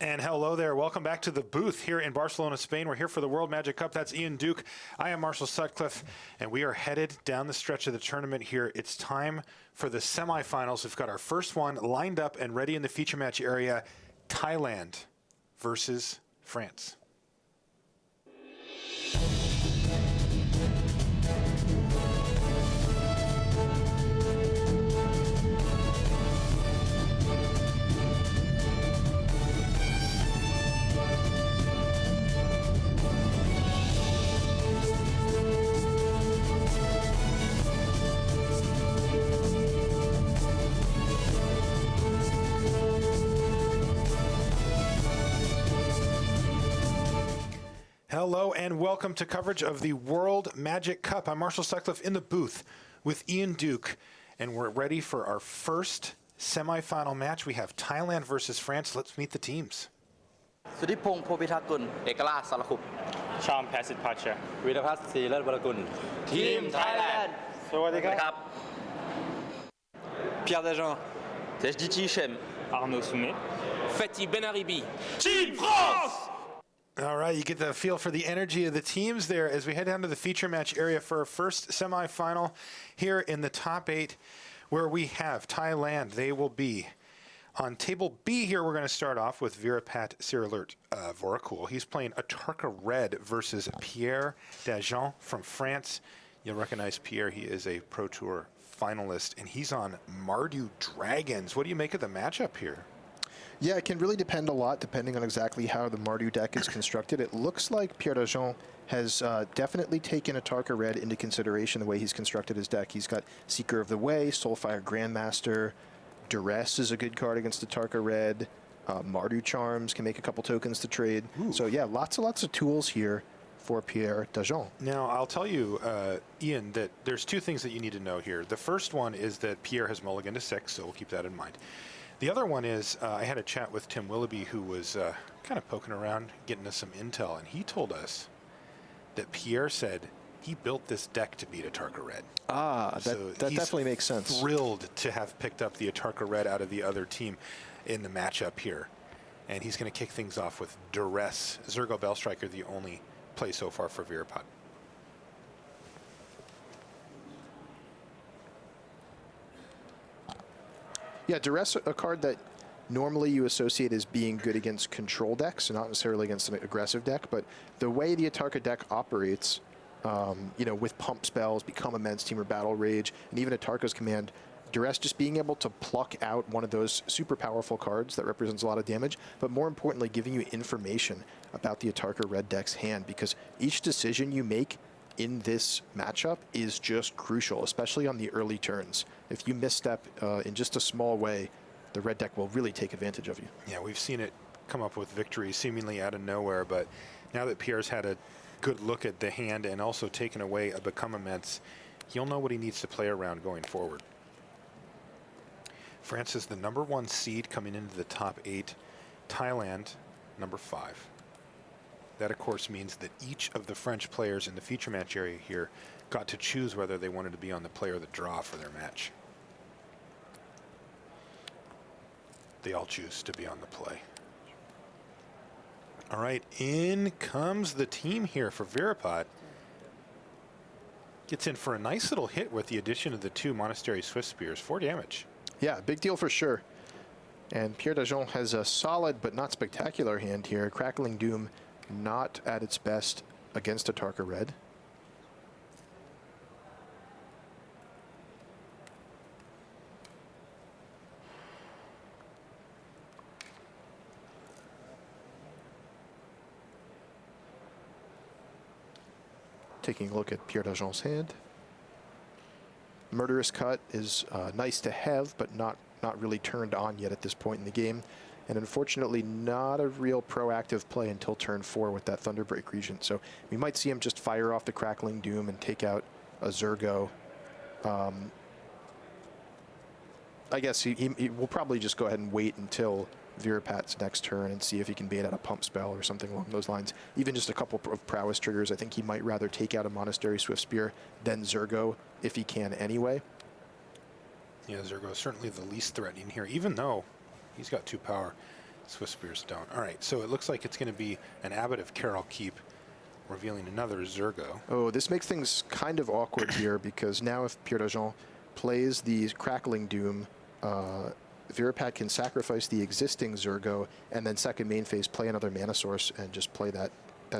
And hello there. Welcome back to the booth here in Barcelona, Spain. We're here for the World Magic Cup. That's Ian Duke. I am Marshall Sutcliffe, and we are headed down the stretch of the tournament here. It's time for the semifinals. We've got our first one lined up and ready in the feature match area. Thailand versus France. Hello and welcome to coverage of the World Magic Cup. I'm Marshall Sutcliffe in the booth with Ian Duke, and we're ready for our first semifinal match. We have Thailand versus France. Let's meet the teams. Sudipong Popitakun, Ekala Salakup, Sham Pasit Pacha, Vidapat Silat Balakun, Team Thailand, Sawadika, Pierre Dagen, Tejdichi Shem, Arnaud Soumet, Fatih Benaribi, Team France! All right, you get the feel for the energy of the teams there as we head down to the feature match area for our first semifinal here in the top 8, where we have Thailand. They will be on table B here. We're going to start off with Virapat Siralert Vorakul. He's playing Atarka Red versus Pierre Dagen from France. You'll recognize Pierre. He is a Pro Tour finalist, and he's on Mardu Dragons. What do you make of the matchup here? Yeah, it can really depend a lot depending on exactly how the Mardu deck is constructed. It looks like Pierre Dagen has definitely taken Atarka Red into consideration the way he's constructed his deck. He's got Seeker of the Way, Soulfire Grandmaster, Duress is a good card against Atarka Red, Mardu Charms can make a couple tokens to trade. Ooh. So yeah, lots of tools here for Pierre Dagen. Now, I'll tell you, Ian, that there's two things that you need to know here. The first one is that Pierre has mulliganed to 6, so we'll keep that in mind. The other one is I had a chat with Tim Willoughby, who was kind of poking around, getting us some intel, and he told us that Pierre said he built this deck to beat Atarka Red. Ah, so that definitely makes sense. Thrilled to have picked up the Atarka Red out of the other team in the matchup here. And he's going to kick things off with Duress. Zergo Bellstriker, the only play so far for Virapat. Yeah, Duress, a card that normally you associate as being good against control decks, not necessarily against an aggressive deck, but the way the Atarka deck operates, with pump spells, Become Immense, Team or Battle Rage, and even Atarka's command, Duress just being able to pluck out one of those super powerful cards that represents a lot of damage, but more importantly, giving you information about the Atarka Red deck's hand, because each decision you make in this matchup is just crucial, especially on the early turns. If you misstep in just a small way, the red deck will really take advantage of you. Yeah, we've seen it come up with victories seemingly out of nowhere, but now that Pierre's had a good look at the hand and also taken away a Become Immense, he'll know what he needs to play around going forward. France is the #1 seed coming into the top 8. Thailand, number 5. That, of course, means that each of the French players in the feature match area here got to choose whether they wanted to be on the play or the draw for their match. They all choose to be on the play. All right, in comes the team here for Virapat. Gets in for a nice little hit with the addition of the 2 Monastery Swift Spears, 4 damage. Yeah, big deal for sure. And Pierre Dagen has a solid but not spectacular hand here. Crackling Doom not at its best against Atarka Red. Taking a look at Pierre Dagen's hand. Murderous Cut is nice to have, but not really turned on yet at this point in the game. And unfortunately, not a real proactive play until turn 4 with that Thunderbreak Regent. So we might see him just fire off the Crackling Doom and take out a Zergo. I guess he will probably just go ahead and wait until Virapat's next turn and see if he can bait out a pump spell or something along those lines. Even just a couple of prowess triggers. I think he might rather take out a Monastery Swift Spear than Zergo if he can anyway. Yeah, Zergo is certainly the least threatening here, even though he's got 2 power. Swift Spears don't. All right, so it looks like it's going to be an Abbot of Carol Keep, revealing another Zergo. Oh, this makes things kind of awkward here because now if Pierre d'Argent plays the Crackling Doom, Virapat can sacrifice the existing Zergo and then second main phase play another mana source and just play that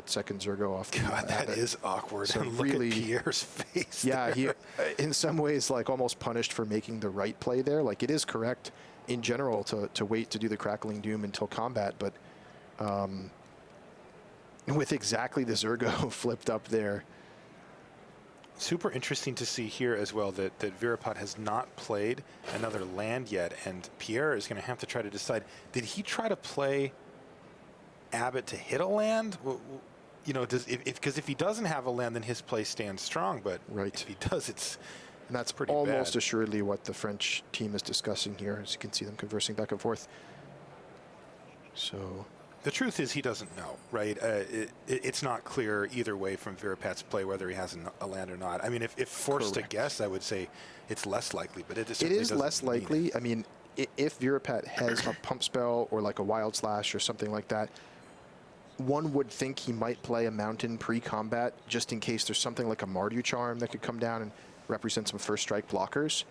second Zergo off. God, that is awkward. So and look really, at Pierre's face. Yeah, there. he in some ways like almost punished for making the right play there. Like it is correct in general to wait to do the Crackling Doom until combat, but with exactly the Zergo flipped up there. Super interesting to see here as well that Virapat has not played another land yet, and Pierre is going to have to try to decide, did he try to play Abbot to hit a land? You know, because if he doesn't have a land, then his play stands strong, but if he does, and that's pretty almost bad. assuredly what the French team is discussing here, as you can see them conversing back and forth. So the truth is he doesn't know, right? It's not clear either way from Virapat's play whether he has a land or not. I mean, if forced to guess, I would say it's less likely, but it is less likely. I mean, if Virapat has a pump spell or like a wild slash or something like that, one would think he might play a mountain pre-combat just in case there's something like a Mardu Charm that could come down and represent some first strike blockers.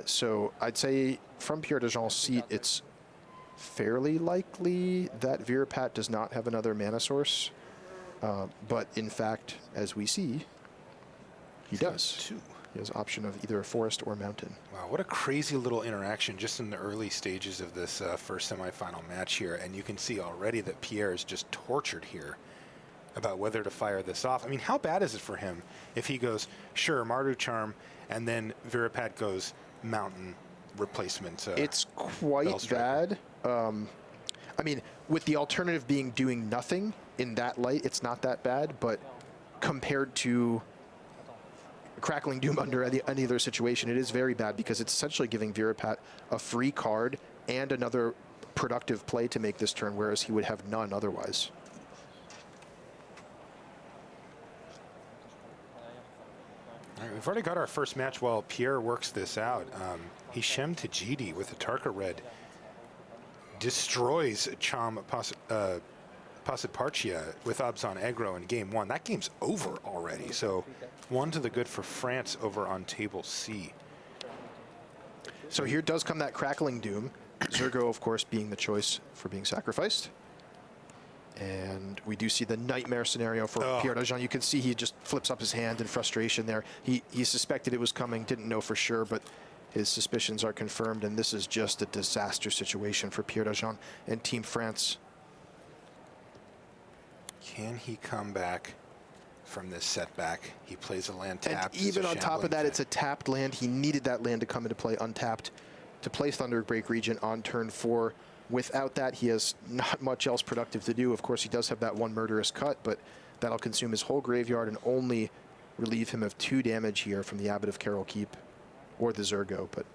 So I'd say from Pierre d'Argent's seat, it's fairly likely that Virapat does not have another mana source. But in fact, as we see, he does. Two. He has option of either a forest or mountain. Wow, what a crazy little interaction just in the early stages of this first semifinal match here. And you can see already that Pierre is just tortured here about whether to fire this off. I mean, how bad is it for him if he goes, sure, Mardu Charm, and then Virapat goes mountain replacement? It's quite bad. I mean, with the alternative being doing nothing in that light, it's not that bad, but compared to Crackling Doom under any other situation, it is very bad because it's essentially giving Virapat a free card and another productive play to make this turn, whereas he would have none otherwise. All right, we've already got our first match while Pierre works this out. He Shem to GD with the Tarka Red. Destroys Cham Passaparcia with Abzan aggro in game one. That game's over already, so one to the good for France over on table C. So here does come that Crackling Doom. Zergo, of course, being the choice for being sacrificed. And we do see the nightmare scenario for Pierre d'Argent. You can see he just flips up his hand in frustration there. He suspected it was coming, didn't know for sure, but his suspicions are confirmed, and this is just a disaster situation for Pierre d'Argent and Team France. Can he come back from this setback? He plays a land tapped. And even on top of that, it's a tapped land. He needed that land to come into play untapped to play Thunderbreak Regent on turn 4. Without that, he has not much else productive to do. Of course, he does have that one Murderous Cut, but that'll consume his whole graveyard and only relieve him of 2 damage here from the Abbot of Carol Keep or the Zergo. But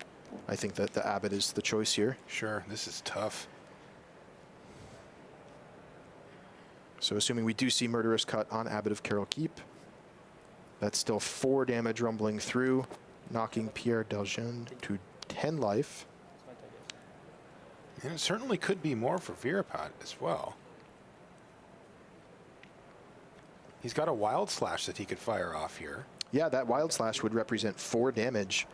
I think that the Abbot is the choice here. Sure, this is tough. So assuming we do see Murderous Cut on Abbot of Carol Keep, that's still 4 damage rumbling through, knocking Pierre d'Argent to 10 life. And it certainly could be more for Virapat as well. He's got a Wild Slash that he could fire off here. Yeah, that Wild Slash would represent 4 damage,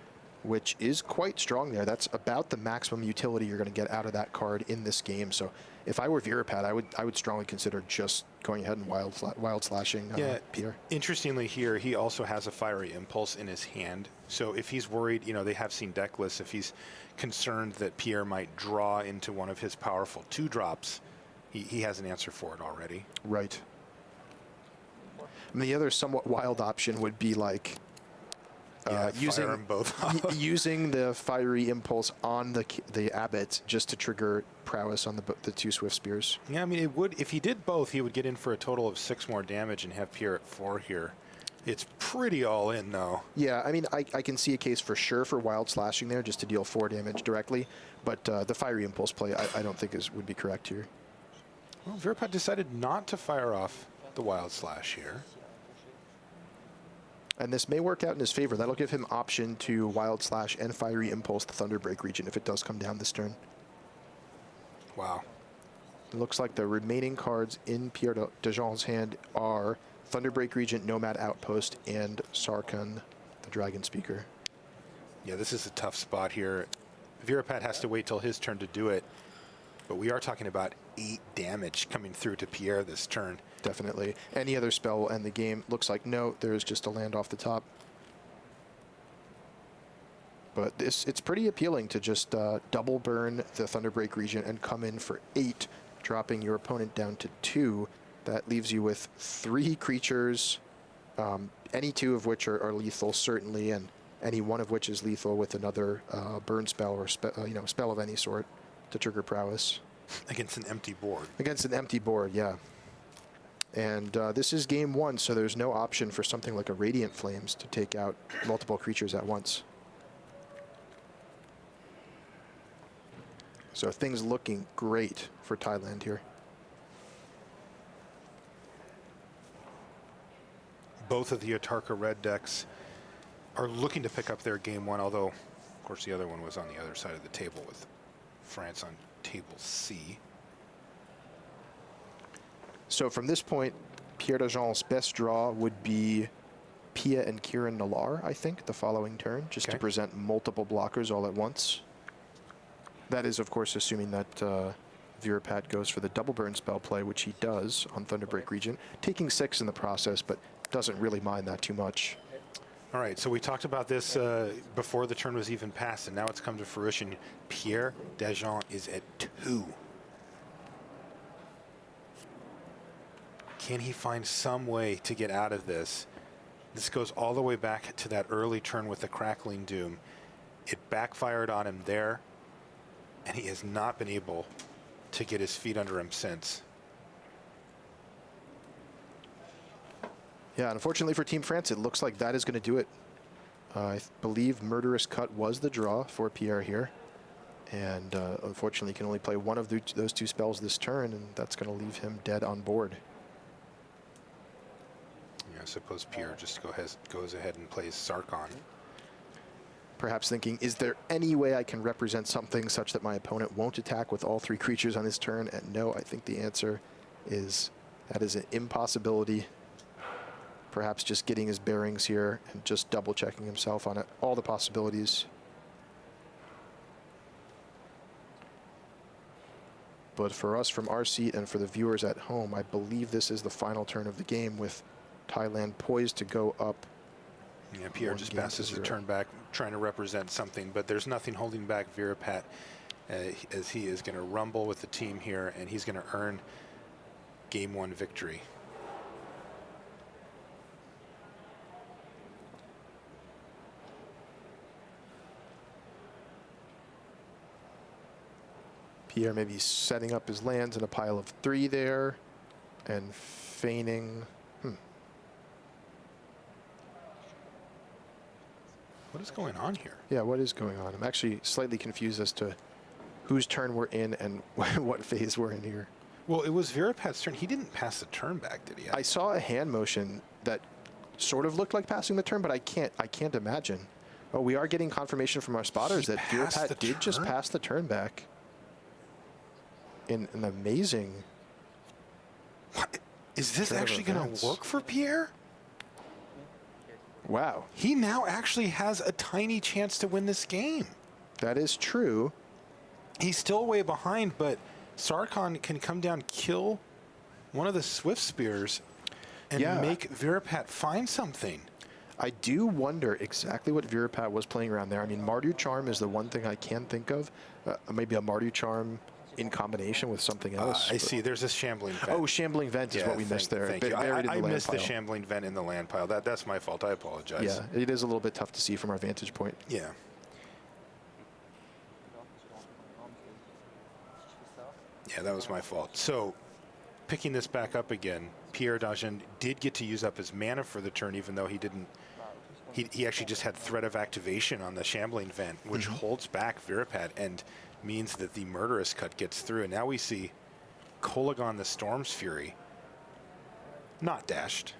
which is quite strong there. That's about the maximum utility you're going to get out of that card in this game. So if I were Virapat, I would strongly consider just going ahead and wild slashing Pierre. Interestingly here, he also has a Fiery Impulse in his hand. So if he's worried, you know, they have seen deck lists, if he's concerned that Pierre might draw into one of his powerful 2-drops, he has an answer for it already. Right. And the other somewhat wild option would be like using them both using the Fiery Impulse on the Abbot just to trigger prowess on the 2 Swift Spears. Yeah, I mean, it would, if he did both, he would get in for a total of 6 more damage and have Pierre at 4 here. It's pretty all in, though. Yeah, I mean, I can see a case for sure for Wild Slashing there just to deal 4 damage directly, but the Fiery Impulse play I don't think would be correct here. Well, Virapat decided not to fire off the Wild Slash here. And this may work out in his favor. That'll give him option to Wild Slash and Fiery Impulse the Thunderbreak region if it does come down this turn. Wow. It looks like the remaining cards in Pierre Dajon's hand are Thunderbreak Regent, Nomad Outpost, and Sarkhan, the Dragon Speaker. Yeah, this is a tough spot here. Virapat has to wait till his turn to do it. But we are talking about 8 damage coming through to Pierre this turn. Definitely. Any other spell will end the game. Looks like no, there's just a land off the top. But it's pretty appealing to just double burn the Thunderbreak Regent and come in for 8, dropping your opponent down to 2. That leaves you with 3 creatures, any 2 of which are lethal, certainly, and any 1 of which is lethal with another burn spell or spell of any sort to trigger prowess. Against an empty board. Against an empty board, yeah. And this is game 1, so there's no option for something like a Radiant Flames to take out multiple creatures at once. So things looking great for Thailand here. Both of the Atarka red decks are looking to pick up their game 1, although, of course, the other one was on the other side of the table with France on table C. So from this point, Pierre Dajon's best draw would be Pia and Kieran Nalar, I think, the following turn, just to present multiple blockers all at once. That is, of course, assuming that Virapat goes for the double burn spell play, which he does on Thunderbreak Regent, taking 6 in the process, but doesn't really mind that too much. All right, so we talked about this before the turn was even passed, and now it's come to fruition. Pierre Dajon is at 2. Can he find some way to get out of this? This goes all the way back to that early turn with the Crackling Doom. It backfired on him there, and he has not been able to get his feet under him since. Yeah, unfortunately for Team France, it looks like that is going to do it. I believe Murderous Cut was the draw for Pierre here. And unfortunately, he can only play one of those 2 spells this turn, and that's going to leave him dead on board. Yeah, I suppose Pierre just goes ahead and plays Sarkhan. Perhaps thinking, is there any way I can represent something such that my opponent won't attack with all 3 creatures on this turn? And no, I think the answer is that is an impossibility. Perhaps just getting his bearings here and just double checking himself on it, all the possibilities. But for us from our seat and for the viewers at home, I believe this is the final turn of the game with Thailand poised to go up. Yeah, Pierre just passes the turn back, trying to represent something, but there's nothing holding back Virapat as he is going to rumble with the team here, and he's going to earn game 1 victory. Pierre maybe setting up his lands in a pile of 3 there and feigning. What is going on here? Yeah, what is going on? I'm actually slightly confused as to whose turn we're in and what phase we're in here. Well, it was Virapat's turn. He didn't pass the turn back, did he? I saw a hand motion that sort of looked like passing the turn, but I can't imagine. Oh, we are getting confirmation from our spotters that Virapat did just pass the turn back. In an amazing. What? Is this actually going to work for Pierre? Wow. He now actually has a tiny chance to win this game. That is true. He's still way behind, but Sarkhan can come down, kill one of the Swift Spears, and make Virapat find something. I do wonder exactly what Virapat was playing around there. I mean, Mardu Charm is the one thing I can think of. Maybe a Mardu Charm in combination with something else. I see. There's a Shambling Vent. Oh, Shambling Vent is what we missed there. Thank you. I missed the Shambling Vent in the land pile. That's my fault. I apologize. Yeah, it is a little bit tough to see from our vantage point. Yeah. Yeah, that was my fault. So, picking this back up again, Pierre Dajon did get to use up his mana for the turn, even though he didn't. He actually just had Threat of Activation on the Shambling Vent, which holds back Virapat and means that the Murderous Cut gets through. And now we see Kolagon the Storm's Fury not dashed.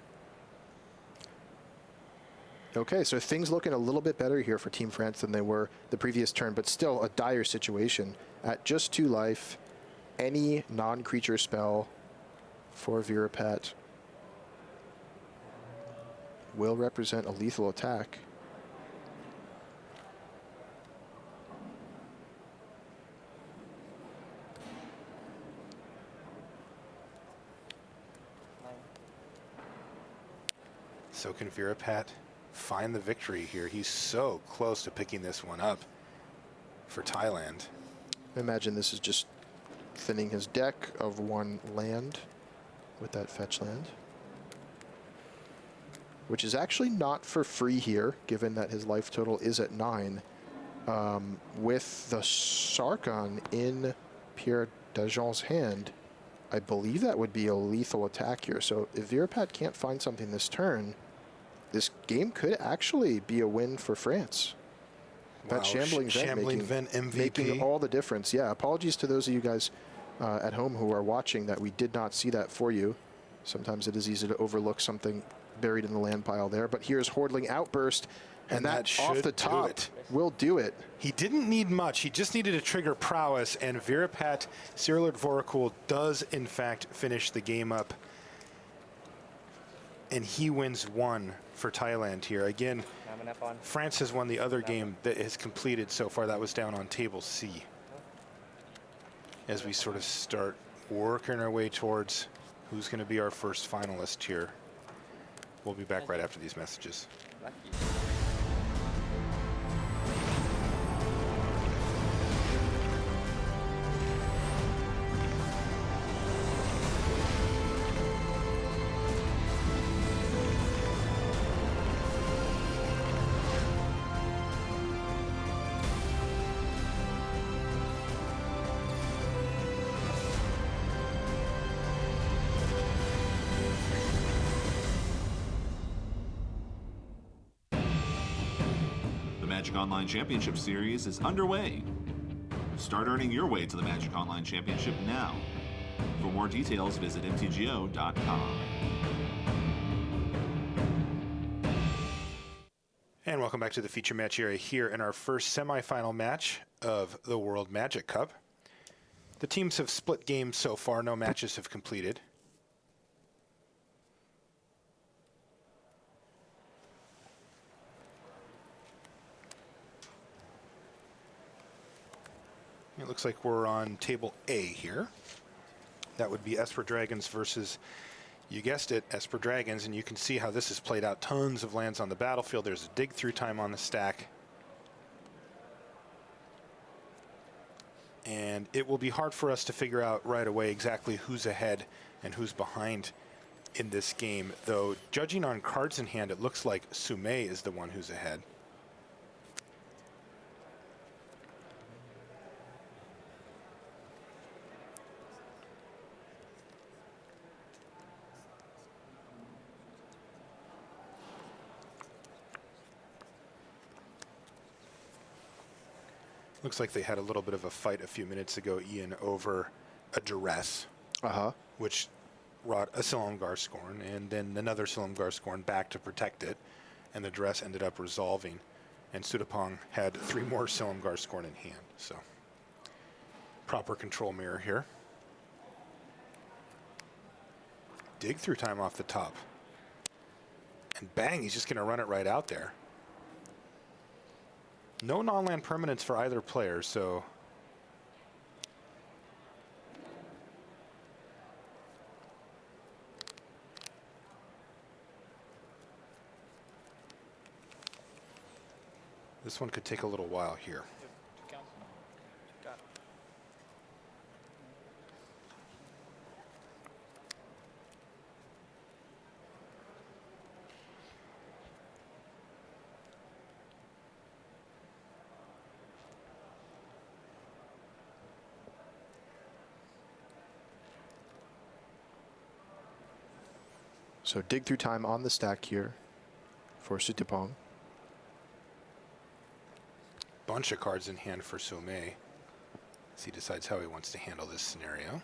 Okay, so things looking a little bit better here for Team France than they were the previous turn, but still a dire situation at just 2 life. any non-creature spell for Virapet will represent a lethal attack. So can Virapet find the victory here? He's so close to picking this one up for Thailand. I imagine this is just thinning his deck of one land with that fetch land, which is actually not for free here, given that his life total is at 9. With the Sarkhan in Pierre Dajon's hand, I believe that would be a lethal attack here. So if Virapet can't find something this turn, this game could actually be a win for France. That Wow, Shambling Vent MVP. making all the difference. Yeah, apologies to those of you guys at home who are watching that we did not see that for you. Sometimes it is easy to overlook something buried in the land pile there. But here's Hordling Outburst, and that off should the do top it. will do it. He didn't need much. He just needed to trigger prowess, and Virapet Cyril Dvorakul does, in fact, finish the game up. And he wins 1 for Thailand here. Again, France has won the other game that has completed so far. That was down on table C. As we sort of start working our way towards who's going to be our first finalist here. We'll be back right after these messages. Magic Online Championship Series is underway. Start earning your way to the Magic Online Championship now. For more details, visit mtgo.com. And welcome back to the feature match area here in our first semifinal match of the World Magic Cup. The teams have split games so far. No matches have completed. It looks like we're on table A here. That would be Esper Dragons versus, you guessed it, Esper Dragons, and you can see how this has played out. Tons of lands on the battlefield. There's a dig through time on the stack. And it will be hard for us to figure out right away exactly who's ahead and who's behind in this game, though judging on cards in hand, it looks like Sume is the one who's ahead. Looks like they had a little bit of a fight a few minutes ago, Ian, over a duress, which brought a Silumgar Scorn and then another Silumgar Scorn back to protect it, and the duress ended up resolving. And Sudapong had 3 more Silumgar Scorn in hand, so proper control mirror here. Dig through time off the top. And bang, he's just going to run it right out there. No non-land permanents for either player, so this one could take a little while here. So dig through time on the stack here for Sudapong. Bunch of cards in hand for Sume as he decides how he wants to handle this scenario.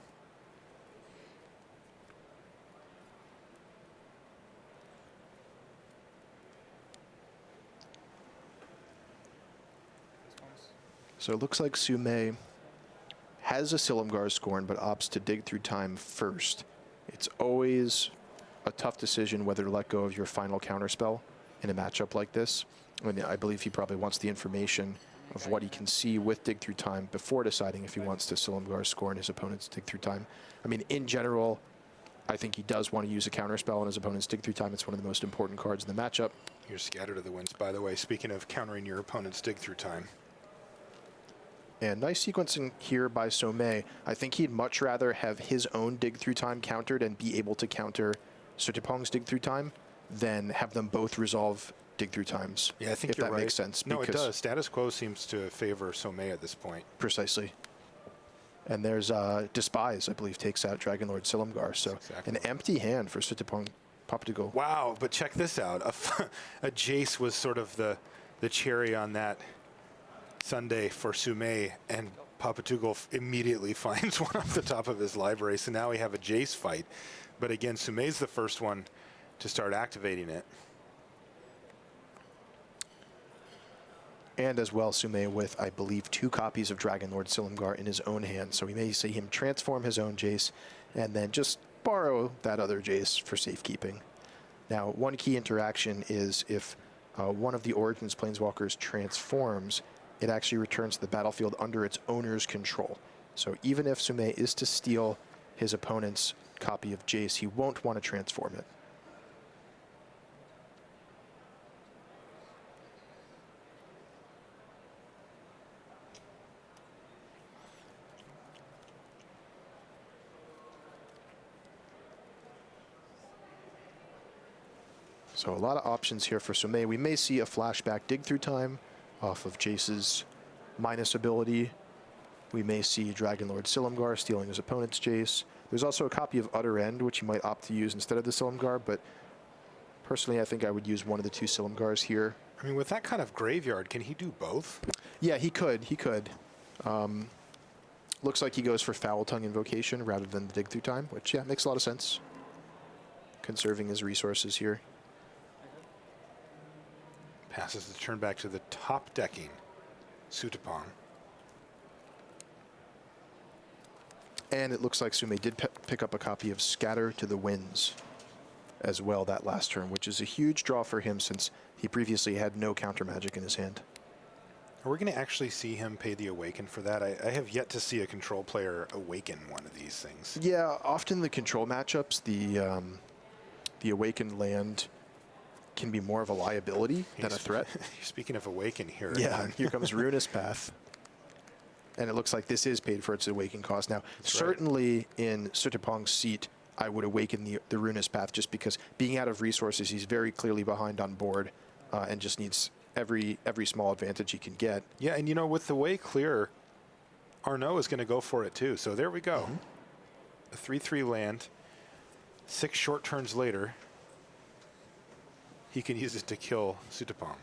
So it looks like Sume has a Silumgar scorn but opts to dig through time first, it's always a tough decision whether to let go of your final counterspell in a matchup like this. I mean, I believe he probably wants the information of what he can see with dig through time before deciding if he wants to Silumgar scorn his opponent's dig through time. I mean, in general, I think he does want to use a counterspell on his opponent's dig through time. It's one of the most important cards in the matchup. You're scattered to the winds, by the way. Speaking of countering your opponent's dig through time. And nice sequencing here by Sommet. I think he'd much rather have his own dig through time countered and be able to counter Sutipong's dig through time than have them both resolve dig through times. Yeah, I think if you're that right. makes sense. No, it does. Status quo seems to favor Sommet at this point. Precisely. And there's Despise, I believe, takes out Dragonlord Silumgar. So exactly an empty hand for Sutipong Papadugal. Wow, but check this out. A Jace was sort of the cherry on that Sunday for Sume, and Papadugal immediately finds one off the top of his library. So now we have a Jace fight. But again, Sume's the first one to start activating it. And as well, Sume with, I believe, 2 copies of Dragonlord Silumgar in his own hand. So we may see him transform his own Jace and then just borrow that other Jace for safekeeping. Now, one key interaction is if one of the Origins Planeswalkers transforms, it actually returns to the battlefield under its owner's control. So even if Sume is to steal his opponent's copy of Jace, he won't want to transform it. So a lot of options here for Sume. We may see a flashback dig through time off of Jace's minus ability. We may see Dragonlord Silumgar stealing his opponent's Jace. There's also a copy of Utter End, which he might opt to use instead of the Silumgar, but personally I think I would use one of the 2 Silumgars here. I mean, with that kind of graveyard, can he do both? Yeah, he could. He could. Looks like he goes for Foul Tongue Invocation rather than the dig through time, which, yeah, makes a lot of sense. Conserving his resources here. Passes the turn back to the top decking Sutipong. And it looks like Sume did pick up a copy of Scatter to the Winds as well that last turn, which is a huge draw for him since he previously had no counter magic in his hand. Are we going to actually see him pay the Awaken for that? I have yet to see a control player awaken one of these things. Yeah, often the control matchups, the Awakened land can be more of a liability than a threat. Speaking of Awaken here. Yeah, here comes Ruinous Path. And it looks like this is paid for its Awaken cost. Now, certainly in Sutipong's seat, I would awaken the Ruinous Path just because being out of resources, he's very clearly behind on board and just needs every small advantage he can get. Yeah, and you know, with the way clear, Arnaud is going to go for it too. So there we go. A 3/3 land. 6 short turns later, he can use it to kill Sutipong.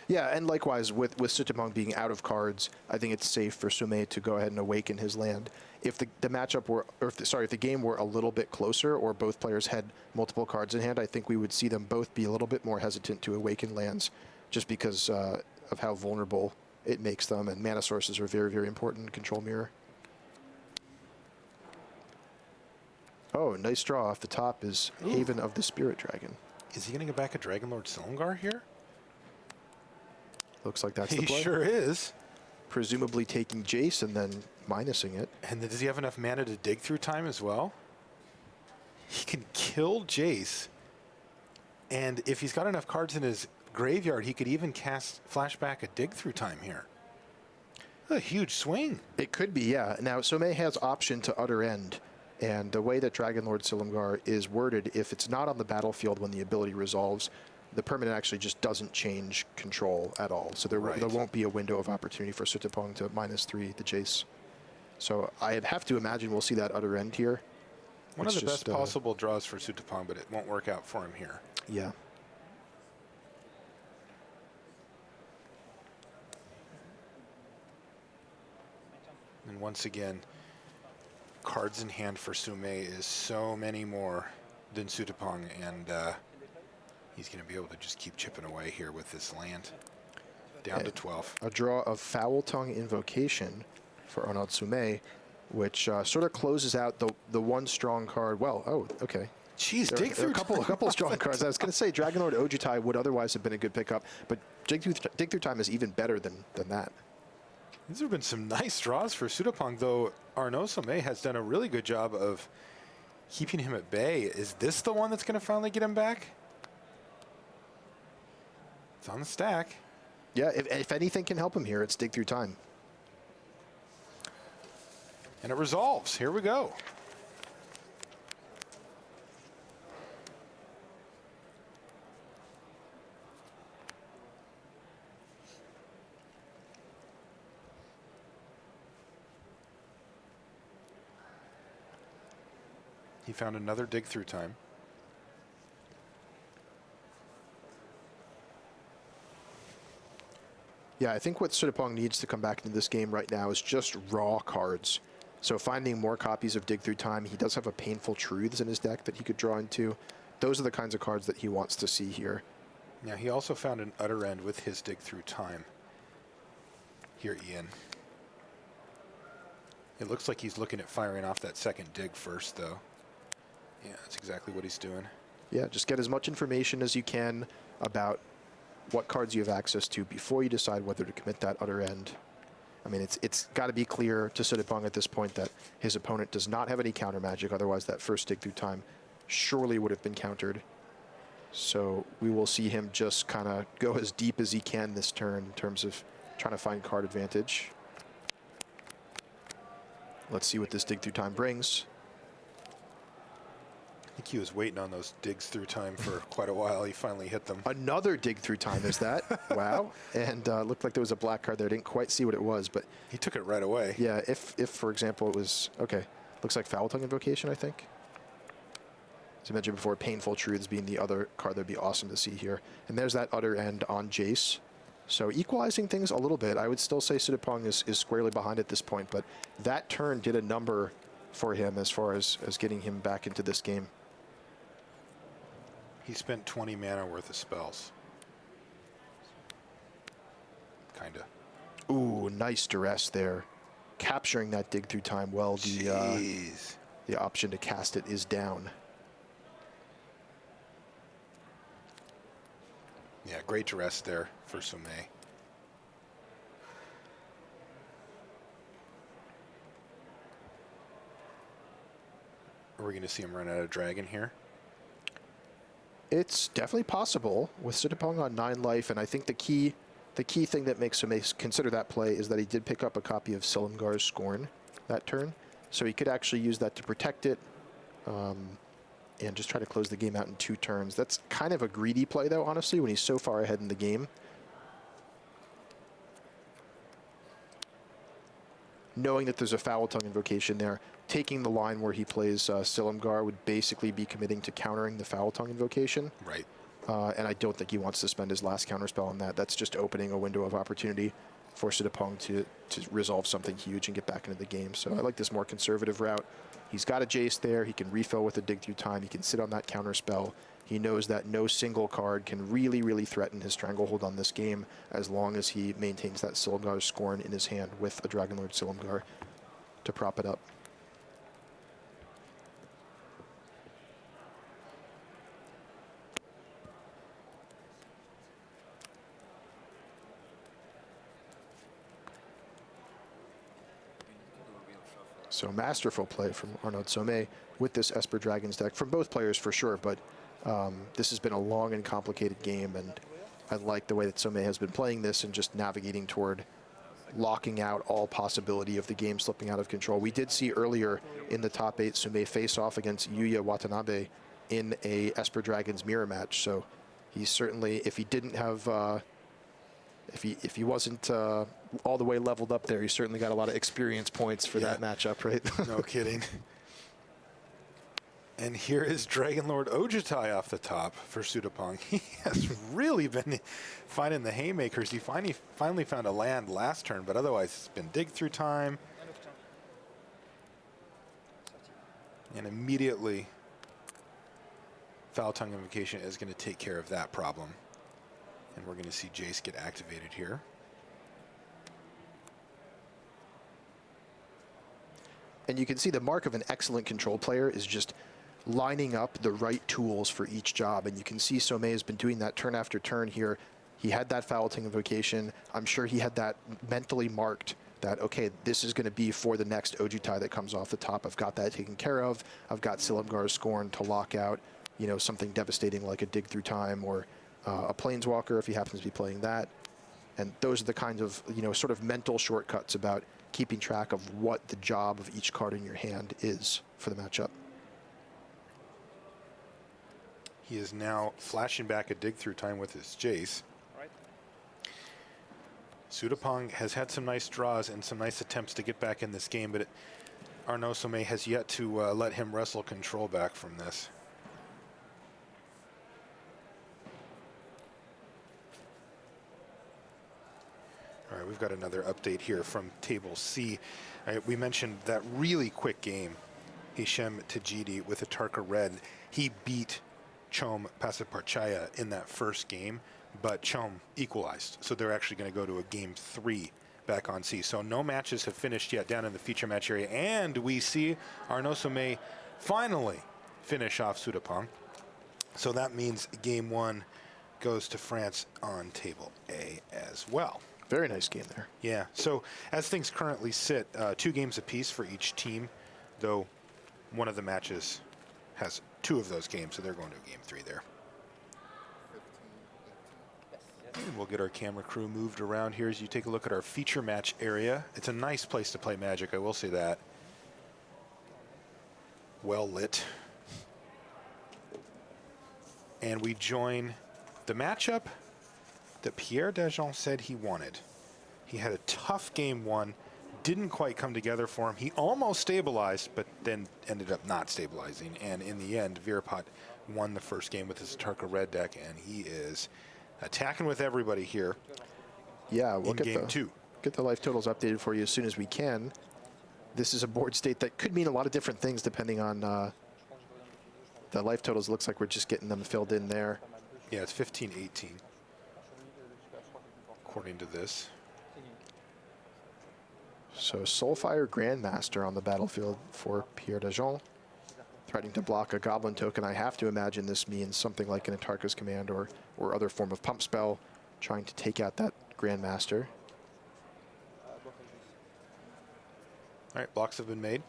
Yeah, and likewise, with Sutipong being out of cards, I think it's safe for Sume to go ahead and awaken his land. If the matchup were, or if the game were a little bit closer, or both players had multiple cards in hand, I think we would see them both be a little bit more hesitant to awaken lands, just because of how vulnerable it makes them. And mana sources are very, very important in Control Mirror. Oh, nice draw off the top is Haven of the Spirit Dragon. Is he going to get back a Dragonlord Silumgar here? Looks like that's the He play. sure is. Presumably taking Jace and then minusing it. And does he have enough mana to dig through time as well? He can kill Jace. And if he's got enough cards in his graveyard, he could even cast Flashback a dig through time here. A huge swing. It could be, yeah. Now, Sommet has option to Utter End. And the way that Dragonlord Silumgar is worded, if it's not on the battlefield when the ability resolves, the permanent actually just doesn't change control at all. So there won't be a window of opportunity for Sutipong to -3 the Jace. So I'd have to imagine we'll see that Utter End here. One of the best possible draws for Sutipong, but it won't work out for him here. Yeah. And once again, cards in hand for Sume is so many more than Sutipong, and he's going to be able to just keep chipping away here with this land. Down to 12. A draw of Foul Tongue Invocation for Arnaud Sume. which sort of closes out the one strong card. Well, oh, okay. Jeez, There dig are through a couple of strong cards. I was going to say Dragonlord Ojutai would otherwise have been a good pickup, but dig through time is even better than that. These have been some nice draws for Sudapong, though Arnaud Sommet has done a really good job of keeping him at bay. Is this the one that's going to finally get him back? It's on the stack. Yeah, if anything can help him here, it's dig through time. And it resolves. Here we go. He found another dig through time. Yeah, I think what Sudapong needs to come back into this game right now is just raw cards. So finding more copies of Dig Through Time. He does have a Painful Truths in his deck that he could draw into. Those are the kinds of cards that he wants to see here. Yeah, he also found an utter end with his dig through time. Here, Ian. It looks like he's looking at firing off that second dig first, though. Yeah, that's exactly what he's doing. Yeah, just get as much information as you can about what cards you have access to before you decide whether to commit that utter end. I mean, it's got to be clear to Sudapong at this point that his opponent does not have any counter magic. Otherwise, that first dig through time surely would have been countered. So we will see him just kind of go as deep as he can this turn in terms of trying to find card advantage. Let's see what this dig through time brings. I think he was waiting on those digs through time for quite a while. He finally hit them. Another dig through time is that. Wow. And looked like there was a black card there. Didn't quite see what it was, but He took it right away. yeah, if for example it was, okay, looks like Foul Tongue Invocation, I think. As I mentioned before, Painful Truths being the other card that would be awesome to see here. And there's that utter end on Jace. So equalizing things a little bit. I would still say Sudapong is squarely behind at this point, but that turn did a number for him as far as getting him back into this game. He spent 20 mana worth of spells. Kinda. Ooh, nice duress there. Capturing that dig through time well. Jeez. The option to cast it is down. Yeah, great duress there for Sommet. Are we going to see him run out of dragon here? It's definitely possible with Sudapong on 9 life, and I think the key thing that makes him consider that play is that he did pick up a copy of Silumgar's Scorn that turn, so he could actually use that to protect it and just try to close the game out in 2 turns. That's kind of a greedy play, though, honestly, when he's so far ahead in the game. Knowing that there's a Foul Tongue Invocation there, taking the line where he plays Silumgar would basically be committing to countering the Foul Tongue Invocation. Right. And I don't think he wants to spend his last counterspell on that. That's just opening a window of opportunity for Sudapong to resolve something huge and get back into the game. So I like this more conservative route. He's got a Jace there. He can refill with a dig through time. He can sit on that counterspell. He knows that no single card can really, really threaten his stranglehold on this game as long as he maintains that Silumgar's Scorn in his hand with a Dragonlord Silumgar to prop it up. So masterful play from Arnaud Sommet with this Esper Dragons deck from both players for sure, but this has been a long and complicated game, and I like the way that Sommet has been playing this and just navigating toward locking out all possibility of the game slipping out of control. We did see earlier in the top 8 Sommet face off against Yuya Watanabe in a Esper Dragons mirror match, so he's certainly, if he didn't have if he wasn't all the way leveled up there, he certainly got a lot of experience points for that matchup, right? No kidding. And here is Dragonlord Ojutai off the top for Sudapong. He has really been finding the haymakers. He finally found a land last turn, but otherwise it's been dig through time. And immediately Foul Tongue Invocation is going to take care of that problem. And we're going to see Jace get activated here. And you can see the mark of an excellent control player is just lining up the right tools for each job. And you can see Sommet has been doing that turn after turn here. He had that fouling invocation. I'm sure he had that mentally marked that, okay, this is going to be for the next Ojutai that comes off the top. I've got that taken care of. I've got Silumgar's Scorn to lock out, you know, something devastating like a Dig Through Time or a Planeswalker if he happens to be playing that. And those are the kinds of, you know, sort of mental shortcuts about keeping track of what the job of each card in your hand is for the matchup. He is now flashing back a Dig Through Time with his Jace. Sudapong has had some nice draws and some nice attempts to get back in this game, but Arnaud Sommet has yet to let him wrestle control back from this. All right, we've got another update here from Table C. All right, we mentioned that really quick game, Hichem Tajidi with a Tarka Red. He beat Chom Passaparchaya in that first game, but Chom equalized. So they're actually going to go to a game 3 back on C. So no matches have finished yet down in the feature match area. And we see Arnaud Sommet finally finish off Sudapong. So that means game 1 goes to France on Table A as well. Very nice game there. Yeah, so as things currently sit, 2 games apiece for each team, though one of the matches has 2 of those games, so they're going to game 3 there. And we'll get our camera crew moved around here as you take a look at our feature match area. It's a nice place to play Magic, I will say that. Well lit. And we join the matchup that Pierre Dajon said he wanted. He had a tough game 1, didn't quite come together for him. He almost stabilized, but then ended up not stabilizing. And in the end, Virapot won the first game with his Tarka Red deck, and he is attacking with everybody here. Yeah, we'll in game 2. Get the life totals updated for you as soon as we can. This is a board state that could mean a lot of different things depending on the life totals. Looks like we're just getting them filled in there. Yeah, it's 15-18, according to this. So Soulfire Grandmaster on the battlefield for Pierre Dajon, threatening to block a Goblin token. I have to imagine this means something like an Atarka's Command or other form of pump spell, trying to take out that Grandmaster. All right, blocks have been made.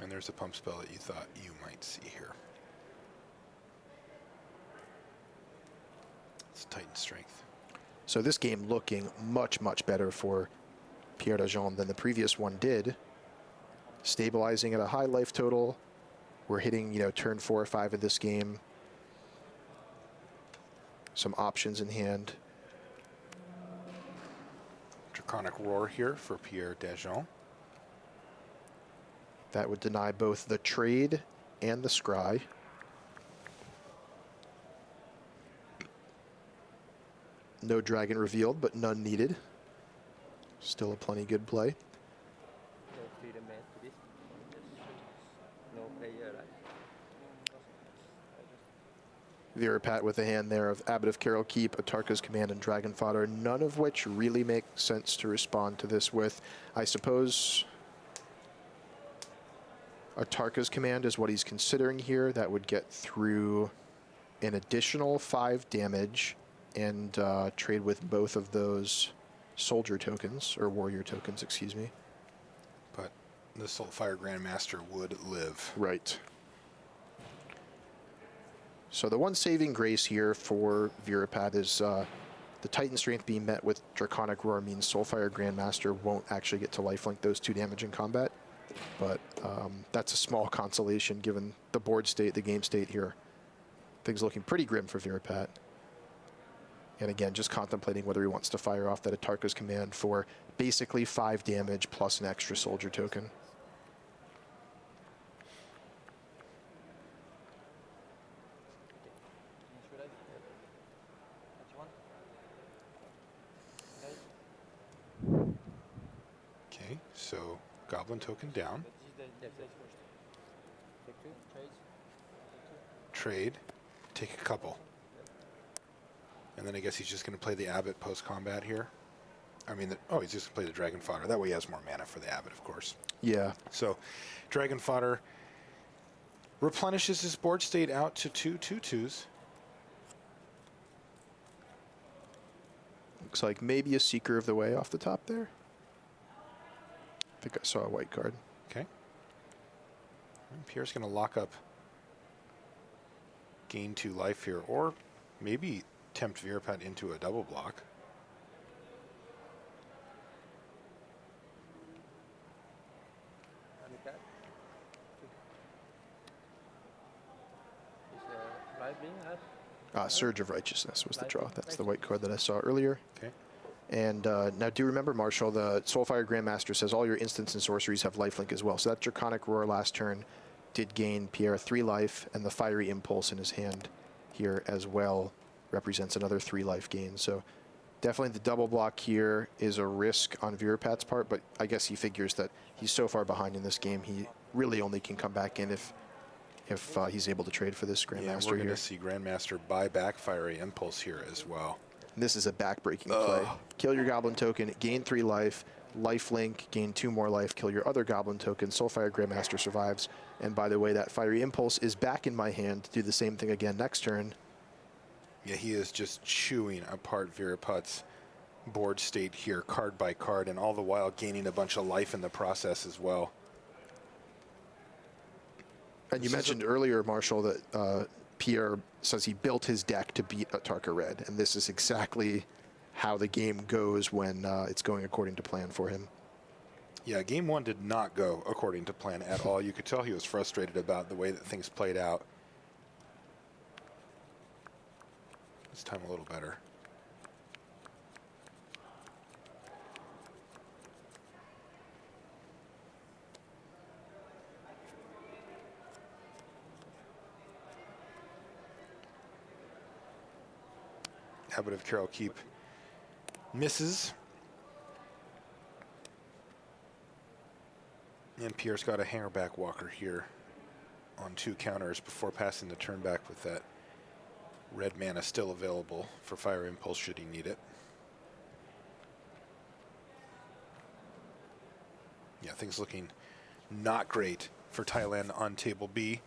And there's a pump spell that you thought you might see here. It's Titan Strength. So this game looking much, much better for Pierre Dajon than the previous one did. Stabilizing at a high life total. We're hitting, you know, turn 4 or 5 of this game. Some options in hand. Draconic Roar here for Pierre Dajon. That would deny both the trade and the scry. No dragon revealed, but none needed. Still a plenty good play. Virapat with a hand there of Abbot of Carol Keep, Atarka's Command, and Dragon Fodder, none of which really make sense to respond to this with. I suppose Atarka's Command is what he's considering here. That would get through an additional 5 damage and trade with both of those soldier tokens, or warrior tokens, excuse me. But the Soulfire Grandmaster would live. Right. So the one saving grace here for Virapat is the Titan Strength being met with Draconic Roar means Soulfire Grandmaster won't actually get to lifelink those 2 damage in combat. But that's a small consolation given the board state, the game state here. Things looking pretty grim for Virapat. And again, just contemplating whether he wants to fire off that Atarka's Command for basically 5 damage plus an extra soldier token. Okay, so Goblin token down. Trade, take a couple. And then I guess he's just going to play the Abbot post-combat here. I mean, he's just going to play the Dragon Fodder. That way he has more mana for the Abbot, of course. Yeah. So Dragon Fodder replenishes his board state out to 2/2/2s. Looks like maybe a Seeker of the Way off the top there. I think I saw a white card. Okay. And Pierre's going to lock up gain 2 life here, or maybe tempt Virpat into a double block. Surge of Righteousness was the draw. That's the white card that I saw earlier. Okay. And now do remember, Marshall, the Soulfire Grandmaster says all your instants and sorceries have lifelink as well. So that Draconic Roar last turn did gain Pierre 3 life, and the Fiery Impulse in his hand here as well represents another 3 life gain. So definitely the double block here is a risk on Virpat's part, but I guess he figures that he's so far behind in this game, he really only can come back in if he's able to trade for this Grandmaster Yeah, we're going here. to see Grandmaster buy back Fiery Impulse here as well. This is a back-breaking play. Kill your Goblin token, gain 3 life, lifelink, gain 2 more life, kill your other Goblin token, Soulfire Grandmaster survives. And by the way, that Fiery Impulse is back in my hand to do the same thing again next turn. Yeah, he is just chewing apart Virapat's board state here, card by card, and all the while gaining a bunch of life in the process as well. And you mentioned earlier, Marshall, that Pierre says he built his deck to beat Atarka Red, and this is exactly how the game goes when it's going according to plan for him. Yeah, game 1 did not go according to plan at all. You could tell he was frustrated about the way that things played out. This time a little better. Abbot of Carol Keep misses. And Pierre's got a Hangerback Walker here on 2 counters before passing the turn back with that red mana still available for Fire Impulse should he need it. Yeah, things looking not great for Thailand on table B.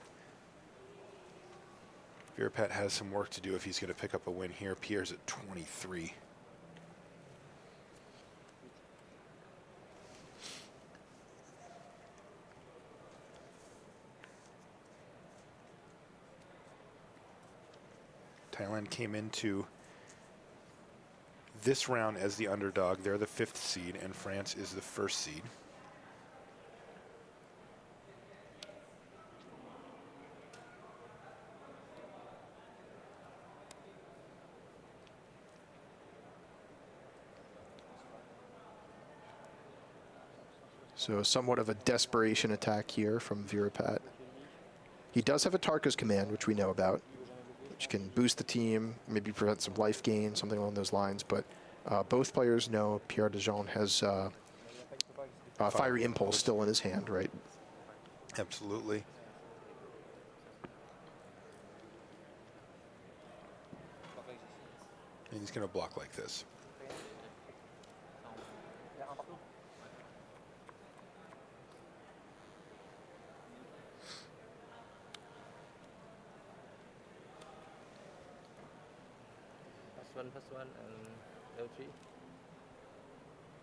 Virpat has some work to do if he's going to pick up a win here. Pierre's at 23. Thailand came into this round as the underdog. They're the 5th seed, and France is the 1st seed. So somewhat of a desperation attack here from Virpat. He does have a Tarka's Command, which we know about, which can boost the team, maybe prevent some life gain, something along those lines. But both players know Pierre Dejean has Fiery Impulse still in his hand, right? Absolutely. And he's going to block like this. +1/+1 and L3.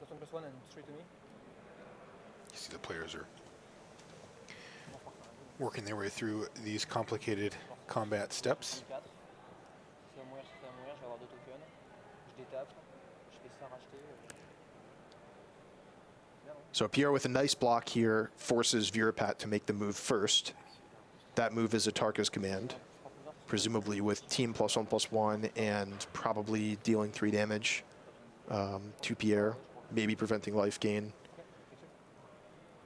+1/+1 and 3 to me. You see the players are working their way through these complicated combat steps. Si on mourir, je vais avoir 2 tokens. Je détape, je fais ça racheter. So Pierre with a nice block here forces Virpat to make the move first. That move is a Tarka's Command, presumably with team +1/+1 and probably dealing 3 damage to Pierre, maybe preventing life gain.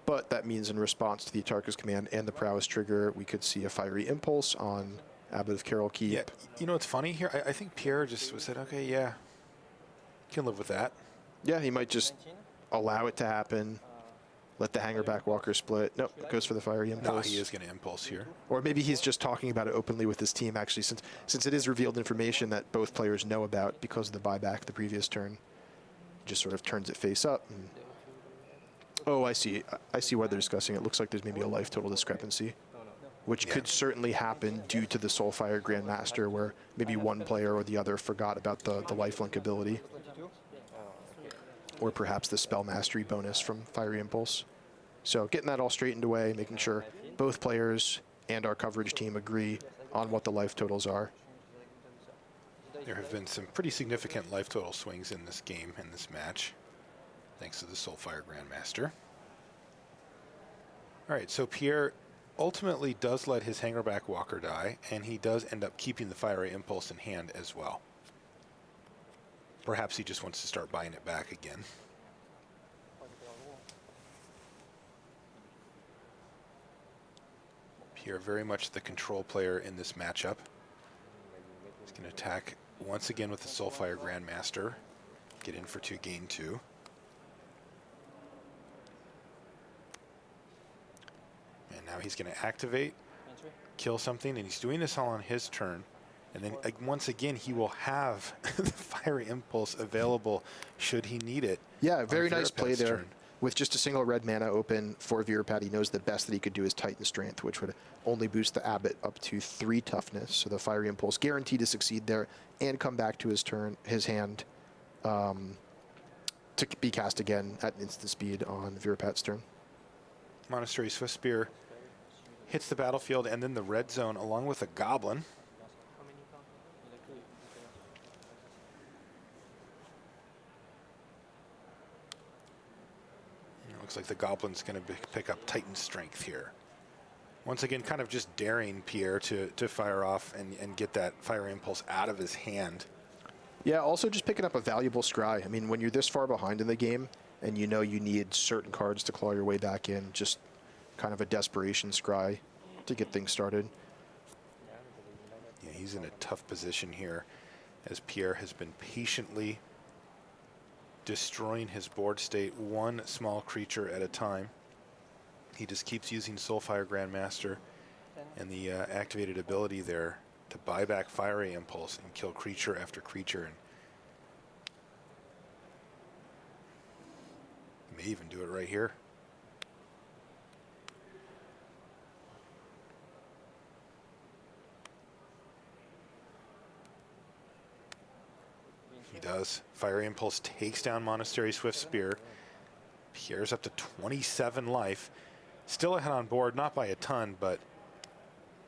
But that means in response to the Atarka's Command and the Prowess trigger, we could see a Fiery Impulse on Abbot of Carol Keep. Yeah, you know what's funny here? I think Pierre just said, okay, yeah, can live with that. Yeah, he might just allow it to happen, let the Hangerback Walker split. Nope, goes for the Fiery No, Impulse. he is going to impulse here. Or maybe he's just talking about it openly with his team, actually, since it is revealed information that both players know about because of the buyback the previous turn. Just sort of turns it face up. And oh, I see. I see why they're discussing it. Looks like there's maybe a life total discrepancy, which could certainly happen due to the Soulfire Grandmaster, where maybe one player or the other forgot about the lifelink ability. Or perhaps the spell mastery bonus from Fiery Impulse. So getting that all straightened away, making sure both players and our coverage team agree on what the life totals are. There have been some pretty significant life total swings in this game, in this match, thanks to the Soulfire Grandmaster. All right, so Pierre ultimately does let his Hangerback Walker die, and he does end up keeping the Fiery Impulse in hand as well. Perhaps he just wants to start buying it back again. Pierre very much the control player in this matchup. He's going to attack once again with the Soulfire Grandmaster. Get in for 2, gain 2. And now he's going to activate, kill something, and he's doing this all on his turn. And then once again, he will have the Fiery Impulse available should he need it. Yeah, very nice Virapat's play there. turn. With just a single red mana open for Virapat, he knows the best that he could do is Titan Strength, which would only boost the Abbot up to 3 toughness. So the Fiery Impulse guaranteed to succeed there and come back to his turn, his hand, to be cast again at instant speed on Virapat's turn. Monastery Swiftspear hits the battlefield and then the red zone along with a Goblin. Looks like the Goblin's going to pick up Titan Strength here. Once again, kind of just daring Pierre to fire off and get that Fire Impulse out of his hand. Yeah, also just picking up a valuable scry. I mean, when you're this far behind in the game and you know you need certain cards to claw your way back in, just kind of a desperation scry to get things started. Yeah, he's in a tough position here as Pierre has been patiently destroying his board state one small creature at a time. He just keeps using Soulfire Grandmaster and the activated ability there to buy back Fiery Impulse and kill creature after creature. And he may even do it right here. He does. Fiery Impulse takes down Monastery Swiftspear. Pierre's up to 27 life. Still ahead on board, not by a ton, but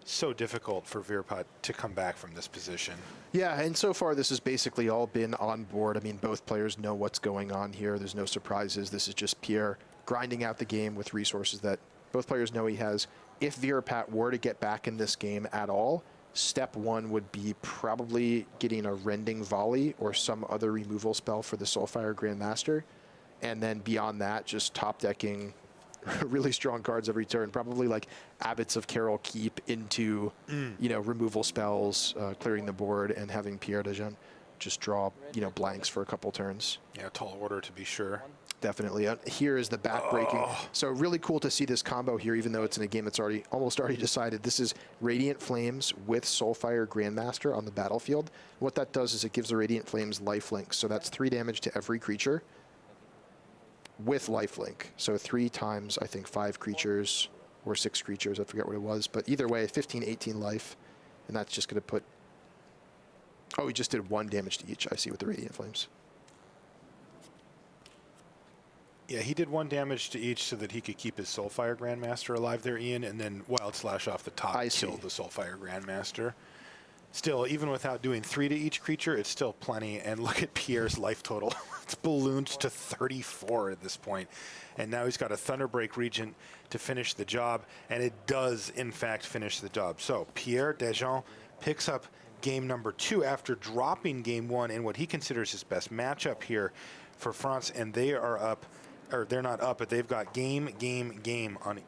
so difficult for Virapat to come back from this position. Yeah, and so far this has basically all been on board. I mean, both players know what's going on here. There's no surprises. This is just Pierre grinding out the game with resources that both players know he has. If Virapat were to get back in this game at all, step one would be probably getting a Rending Volley or some other removal spell for the Soulfire Grandmaster. And then beyond that, just top decking really strong cards every turn. Probably like Abbots of Carol Keep into, you know, removal spells, clearing the board, and having Pierre de just draw, you know, blanks for a couple turns. Yeah, tall order to be sure. Definitely. Here is the back-breaking. So really cool to see this combo here, even though it's in a game that's almost already decided. This is Radiant Flames with Soulfire Grandmaster on the battlefield. What that does is it gives the Radiant Flames lifelink. So that's 3 damage to every creature with lifelink. So 3 times, I think, 5 creatures or 6 creatures. I forget what it was. But either way, 15, 18 life. And that's just going to put... Oh, he just did 1 damage to each, I see, with the Radiant Flames. Yeah, he did 1 damage to each so that he could keep his Soulfire Grandmaster alive there, Ian, and then Wild Slash off the top killed the Soulfire Grandmaster. Still, even without doing 3 to each creature, it's still plenty. And look at Pierre's life total. It's ballooned to 34 at this point. And now he's got a Thunderbreak Regent to finish the job, and it does, in fact, finish the job. So Pierre Dejean picks up game number 2 after dropping game 1 in what he considers his best matchup here for France, and they are up. Or they're not up, but they've got game on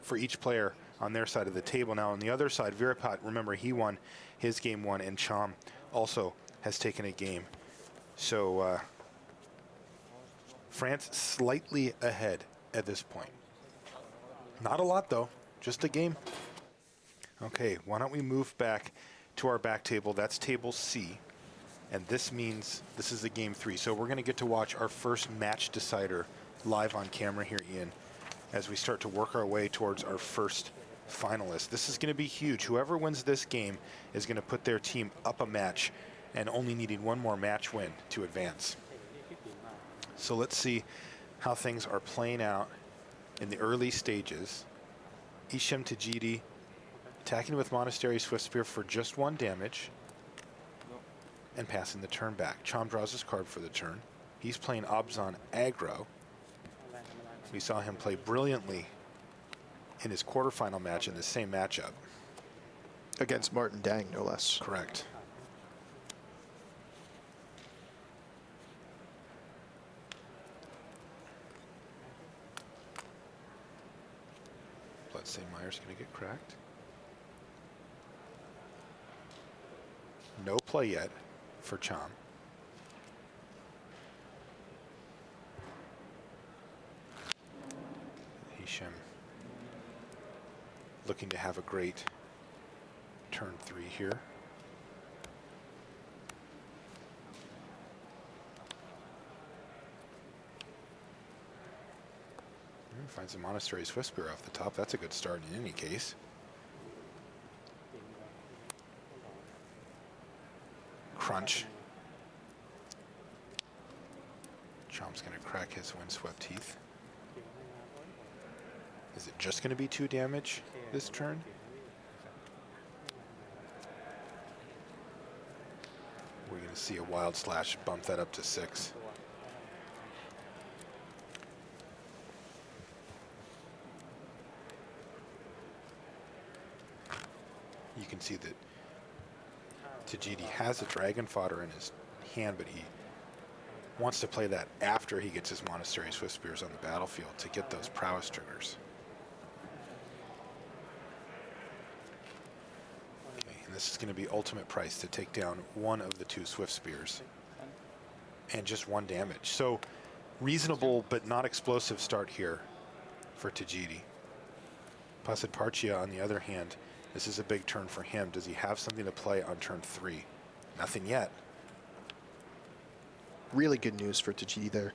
for each player on their side of the table. Now on the other side, Virapat, remember, he won his game 1, and Cham also has taken a game. So France slightly ahead at this point. Not a lot though, just a game. Okay, why don't we move back to our back table? That's table C. And this means this is the game 3. So we're going to get to watch our first match decider live on camera here, Ian, as we start to work our way towards our first finalist. This is going to be huge. Whoever wins this game is going to put their team up a match and only needing one more match win to advance. So let's see how things are playing out in the early stages. Hisham Tajidi attacking with Monastery Swift Spear for just 1 damage and passing the turn back. Chom draws his card for the turn. He's playing Obzon aggro. We saw him play brilliantly in his quarterfinal match in the same matchup. Against Martin Dang, no less. Correct. Let's say Meyer's going to get cracked. No play yet for Chom. Hisham looking to have a great turn 3 here. Finds a Monastery Swift Spear off the top. That's a good start in any case. Crunch. Chom's going to crack his windswept teeth. Is it just going to be 2 damage this turn? We're going to see a Wild Slash bump that up to 6. You can see that Tajidi has a Dragon Fodder in his hand, but he wants to play that after he gets his Monastery Swift Spears on the battlefield to get those prowess triggers. Okay, and this is going to be ultimate price to take down one of the 2 Swift Spears. And just 1 damage. So reasonable but not explosive start here for Tajidi. Pasad Parchia, on the other hand, this is a big turn for him. Does he have something to play on turn 3? Nothing yet. Really good news for Tajidi there.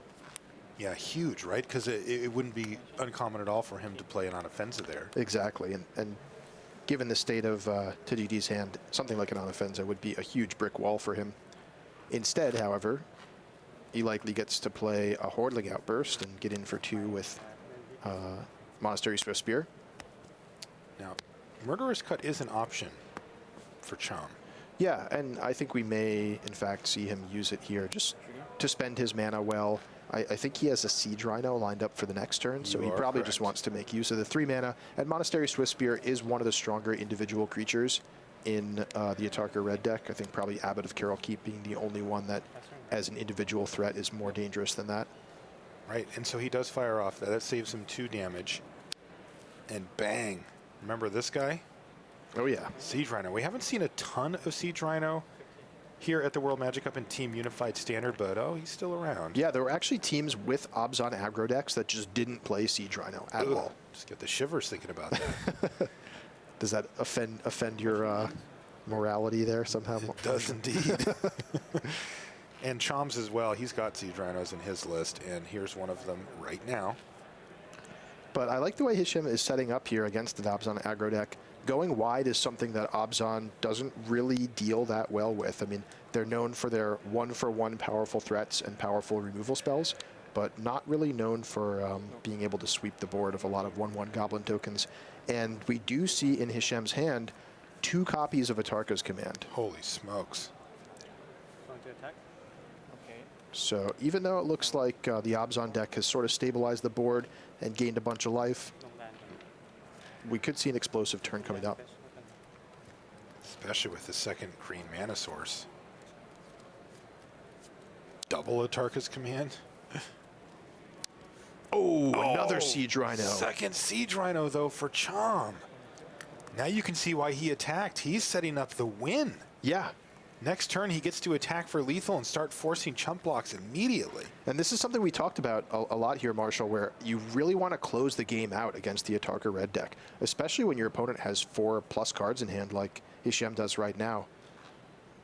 Yeah, huge, right? Because it wouldn't be uncommon at all for him to play an on-offensive there. Exactly. And given the state of Tajidi's hand, something like an on-offensive would be a huge brick wall for him. Instead, however, he likely gets to play a Hordling Outburst and get in for 2 with Monastery Swift Spear. Now, Murderous Cut is an option for Chom. Yeah, and I think we may, in fact, see him use it here just to spend his mana well. I think he has a Siege Rhino lined up for the next turn, so he probably just wants to make use of the 3 mana. And Monastery Swift Spear is one of the stronger individual creatures in the Atarka red deck. I think probably Abbot of Carol Keep being the only one that, as an individual threat, is more dangerous than that. Right, and so he does fire off that. That saves him 2 damage. And bang. Remember this guy? Oh, yeah. Siege Rhino. We haven't seen a ton of Siege Rhino here at the World Magic Cup in Team Unified Standard, but oh, he's still around. Yeah, there were actually teams with Obzon aggro decks that just didn't play Siege Rhino at all. Just get the shivers thinking about that. Does that offend your morality there somehow? It does indeed. And Chom's as well. He's got Siege Rhinos in his list, and here's one of them right now. But I like the way Hisham is setting up here against the Obzon aggro deck. Going wide is something that Obzon doesn't really deal that well with. I mean, they're known for their 1-for-1 powerful threats and powerful removal spells, but not really known for being able to sweep the board of a lot of 1/1 Goblin tokens. And we do see in Hisham's hand 2 copies of Atarka's Command. Holy smokes. Going to attack? Okay. So even though it looks like the Obzon deck has sort of stabilized the board and gained a bunch of life, we could see an explosive turn coming up. Especially with the second green mana source. Double Atarka's Command. Oh, another Siege Rhino. Second Siege Rhino, though, for Chom. Now you can see why he attacked. He's setting up the win. Yeah. Next turn, he gets to attack for lethal and start forcing chump blocks immediately. And this is something we talked about a lot here, Marshall, where you really want to close the game out against the Atarka red deck, especially when your opponent has 4+ cards in hand like Hisham does right now.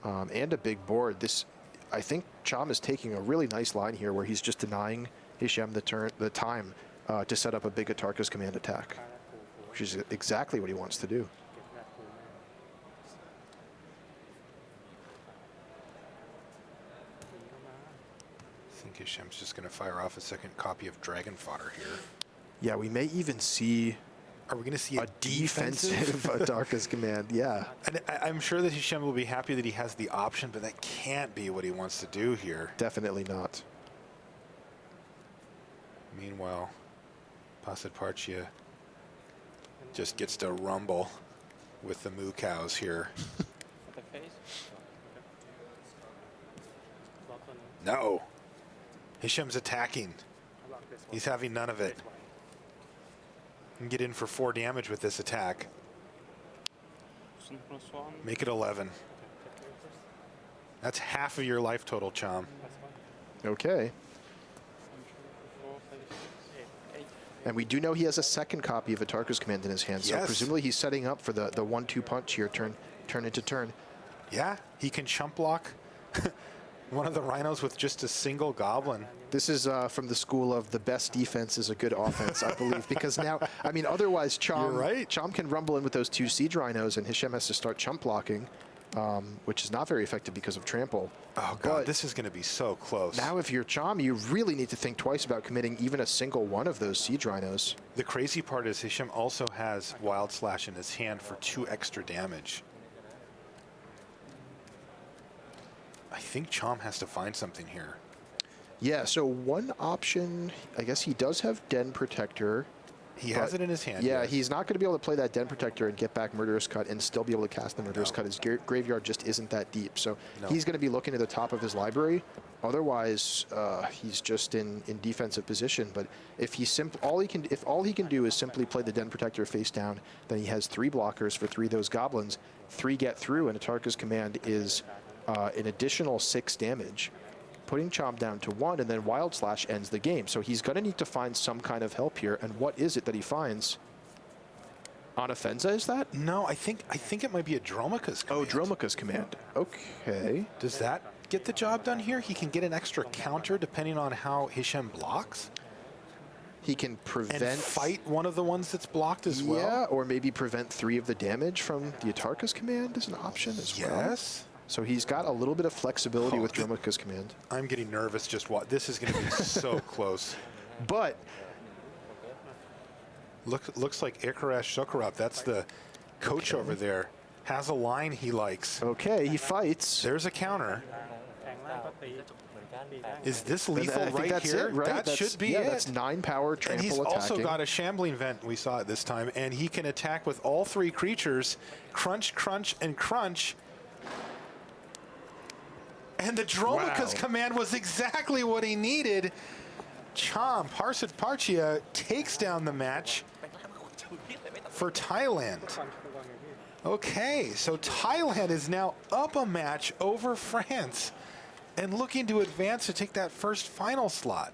And a big board. This I think Cham is taking a really nice line here where he's just denying Hishem the time to set up a big Atarka's command attack, which is exactly what he wants to do. I think Hishem's just going to fire off a second copy of Dragon Fodder here. Yeah, we may even see Are we going to see a defensive Atarka's command. Yeah. And I'm sure that Hishem will be happy that he has the option, but that can't be what he wants to do here. Definitely not. Meanwhile, Pasad just gets to rumble with the moo cows here. The face. No. Hishem's attacking. He's having none of it. Can get in for 4 damage with this attack. Make it 11. That's half of your life total, Cham. Okay. And we do know he has a second copy of Atarka's command in his hand, so Yes. presumably he's setting up for the 1-2 punch here, turn into turn. Yeah, he can chump block one of the rhinos with just a single goblin. This is from the school of the best defense is a good offense, I believe, because now, I mean, otherwise Cham, You're right. Cham can rumble in with those 2 siege rhinos, and Hishem has to start chump blocking, which is not very effective because of trample. Oh, God, But this is going to be so close. now if you're Cham, you really need to think twice about committing even a single one of those siege rhinos. The crazy part is Hishem also has Wild Slash in his hand for 2 extra damage. I think Cham has to find something here. Yeah, so one option, I guess he does have Den Protector. He has it in his hand. Yeah, yes. he's not going to be able to play that Den Protector and get back Murderous Cut and still be able to cast the Murderous Cut. His graveyard just isn't that deep, so No. he's going to be looking at the top of his library. Otherwise, he's just in defensive position. But if all he can do is simply play the Den Protector face down, then he has 3 blockers for 3 of those goblins. 3 get through, and Atarka's command is an additional 6 damage, putting Cham down to 1, and then Wild Slash ends the game. So he's going to need to find some kind of help here. And what is it that he finds? On Offenza, is that? No, I think it might be a Dromica's command. Oh, Dromica's command. Okay. Does that get the job done here? He can get an extra counter depending on how Hishem blocks He can prevent... and fight one of the ones that's blocked as well. Yeah, or maybe prevent 3 of the damage from the Atarka's command is an option as well. Yes. So he's got a little bit of flexibility Oh, with Dromica's command. I'm getting nervous just what this is going to be so close. But Looks like Ikaresh Sokarov, that's the coach over there, has a line he likes. okay, he fights. There's a counter. Is this lethal I think right that's here? it, right? That That's- should be yeah, it. that's 9 power trample And he's attacking. also got a shambling vent, we saw it this time, and he can attack with all 3 creatures. Crunch, crunch, and crunch. And the Dromica's Wow. command was exactly what he needed. Cham, Parchia takes down the match for Thailand. Okay, so Thailand is now up a match over France and looking to advance to take that first final slot.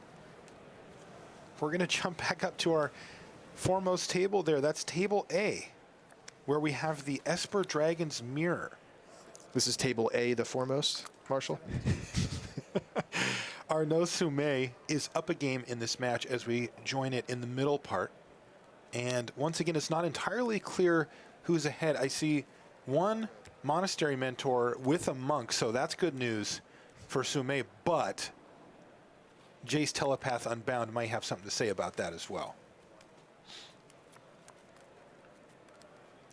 We're going to jump back up to our foremost table there. That's table A, where we have the Esper Dragon's Mirror. This is table A, the foremost, Marshall. Arnaud Soumet is up a game in this match as we join it in the middle part. And once again, it's not entirely clear who's ahead. I see one Monastery Mentor with a Monk, so that's good news for Soumet. But Jace Telepath Unbound might have something to say about that as well.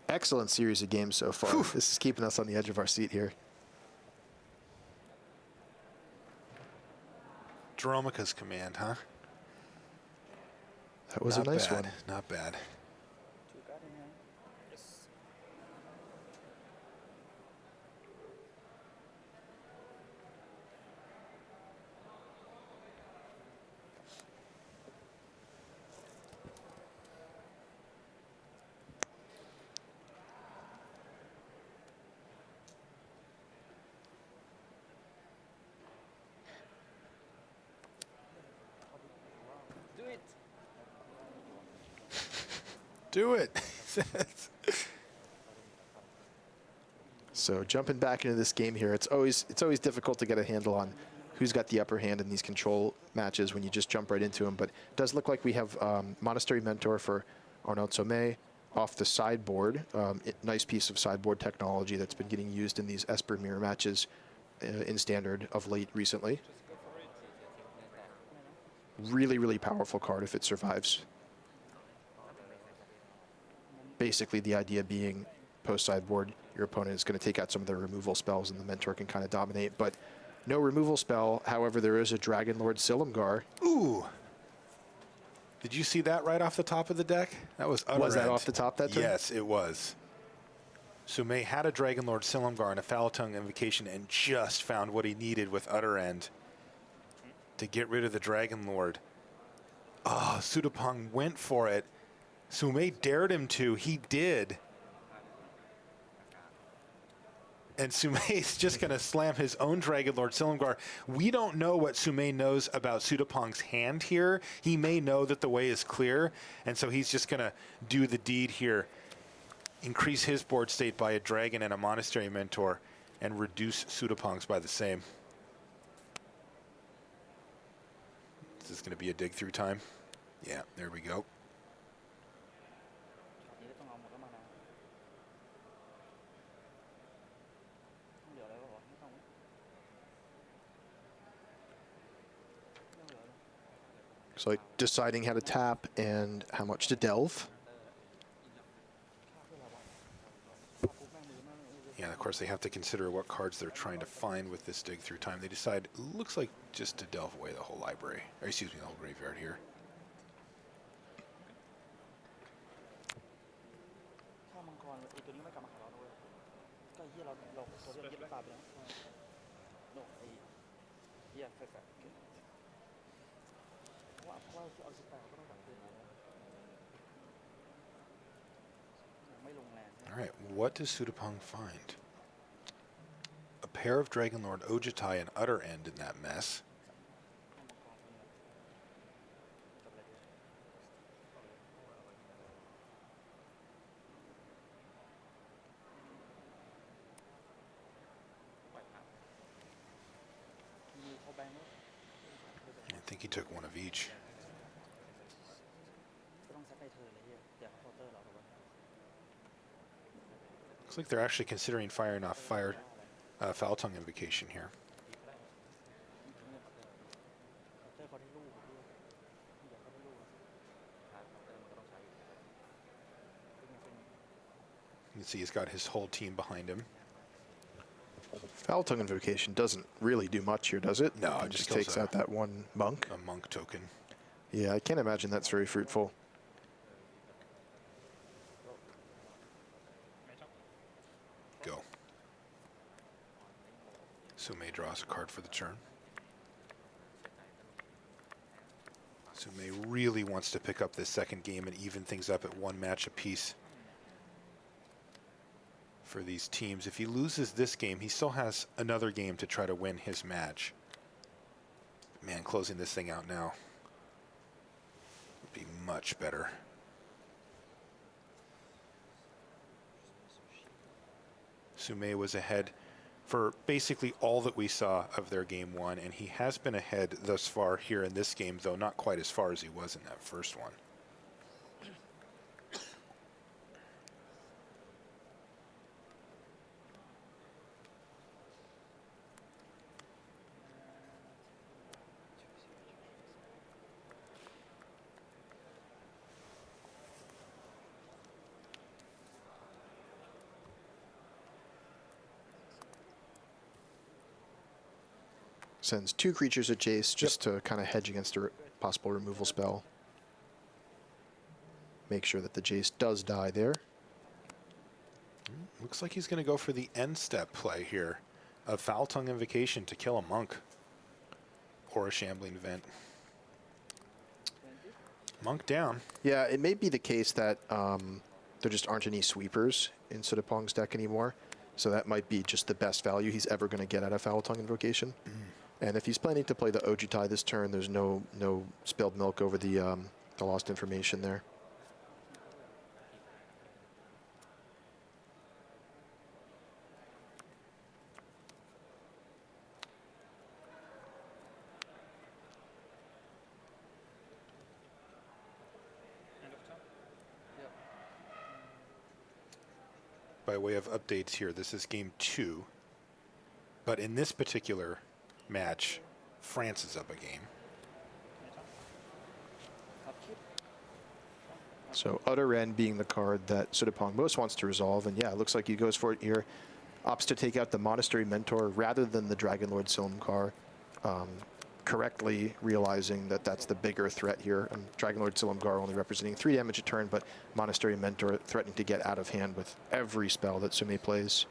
Excellent series of games so far. Whew. This is keeping us on the edge of our seat here. Dromica's command, huh? That was Not a nice bad, one. Not bad. Do it. Do it. So jumping back into this game here, it's always difficult to get a handle on who's got the upper hand in these control matches when you just jump right into them. But it does look like we have Monastery Mentor for Arnaud Sommet off the sideboard. Nice piece of sideboard technology that's been getting used in these Esper mirror matches in Standard of late recently. Really, really powerful card if it survives. Basically, the idea being post-sideboard, your opponent is going to take out some of their removal spells and the Mentor can kind of dominate. But no removal spell. However, there is a Dragon Lord Silumgar. Ooh. Did you see that right off the top of the deck? That was utter Was that end. off the top that turn? Yes, it was. Sumei had a Dragon Lord Silumgar and a Foul Tongue Invocation and just found what he needed with Utter End to get rid of the Dragon Lord. Oh, Sudapong went for it. Sumei dared him to. He did. And Sumei's just going to slam his own Dragon Lord Silumgar. We don't know what Sumei knows about Sudapong's hand here. He may know that the way is clear, and so he's just going to do the deed here. Increase his board state by a dragon and a Monastery Mentor, and reduce Sudapong's by the same. This is going to be a dig through time. Yeah, there we go. So like deciding how to tap and how much to delve. Yeah, of course they have to consider what cards they're trying to find with this dig through time. They decide, looks like just to delve away the whole library, or excuse me, the whole graveyard here. All right, what does Sudapong find? A pair of Dragon Lord Ojutai and Utter End in that mess. I think he took one of each. Looks like they're actually considering firing off Foul Tongue Invocation here. You can see he's got his whole team behind him. Foul Tongue Invocation doesn't really do much here, does it? No, It it just just kills takes out that one monk. A monk token. Yeah, I can't imagine that's very fruitful. Go. Sumei draws a card for the turn. Sumei really wants to pick up this second game and even things up at one match apiece for these teams. If he loses this game, he still has another game to try to win his match. Man, closing this thing out now would be much better. Sumei was ahead for basically all that we saw of their game one, and he has been ahead thus far here in this game, though not quite as far as he was in that first one. Sends 2 creatures at Jace just to kind of hedge against a possible removal spell. Make sure that the Jace does die there. Looks like he's going to go for the end step play here of Foul Tongue Invocation to kill a monk or a Shambling Vent. Monk down. Yeah, it may be the case that there just aren't any sweepers in Sudapong's deck anymore. So that might be just the best value he's ever going to get out of Foul Tongue Invocation. And if he's planning to play the Ojutai this turn, there's no spilled milk over the lost information there. by way of updates here, this is game 2. But in this particular match, France is up a game. So utter end being the card that Sudapong most wants to resolve. And yeah, it looks like he goes for it here. Opts to take out the Monastery Mentor rather than the Dragon Lord Silumgar, correctly realizing that that's the bigger threat here. And Dragon Lord Silumgar only representing 3 damage a turn, but Monastery Mentor threatening to get out of hand with every spell that Sumei plays.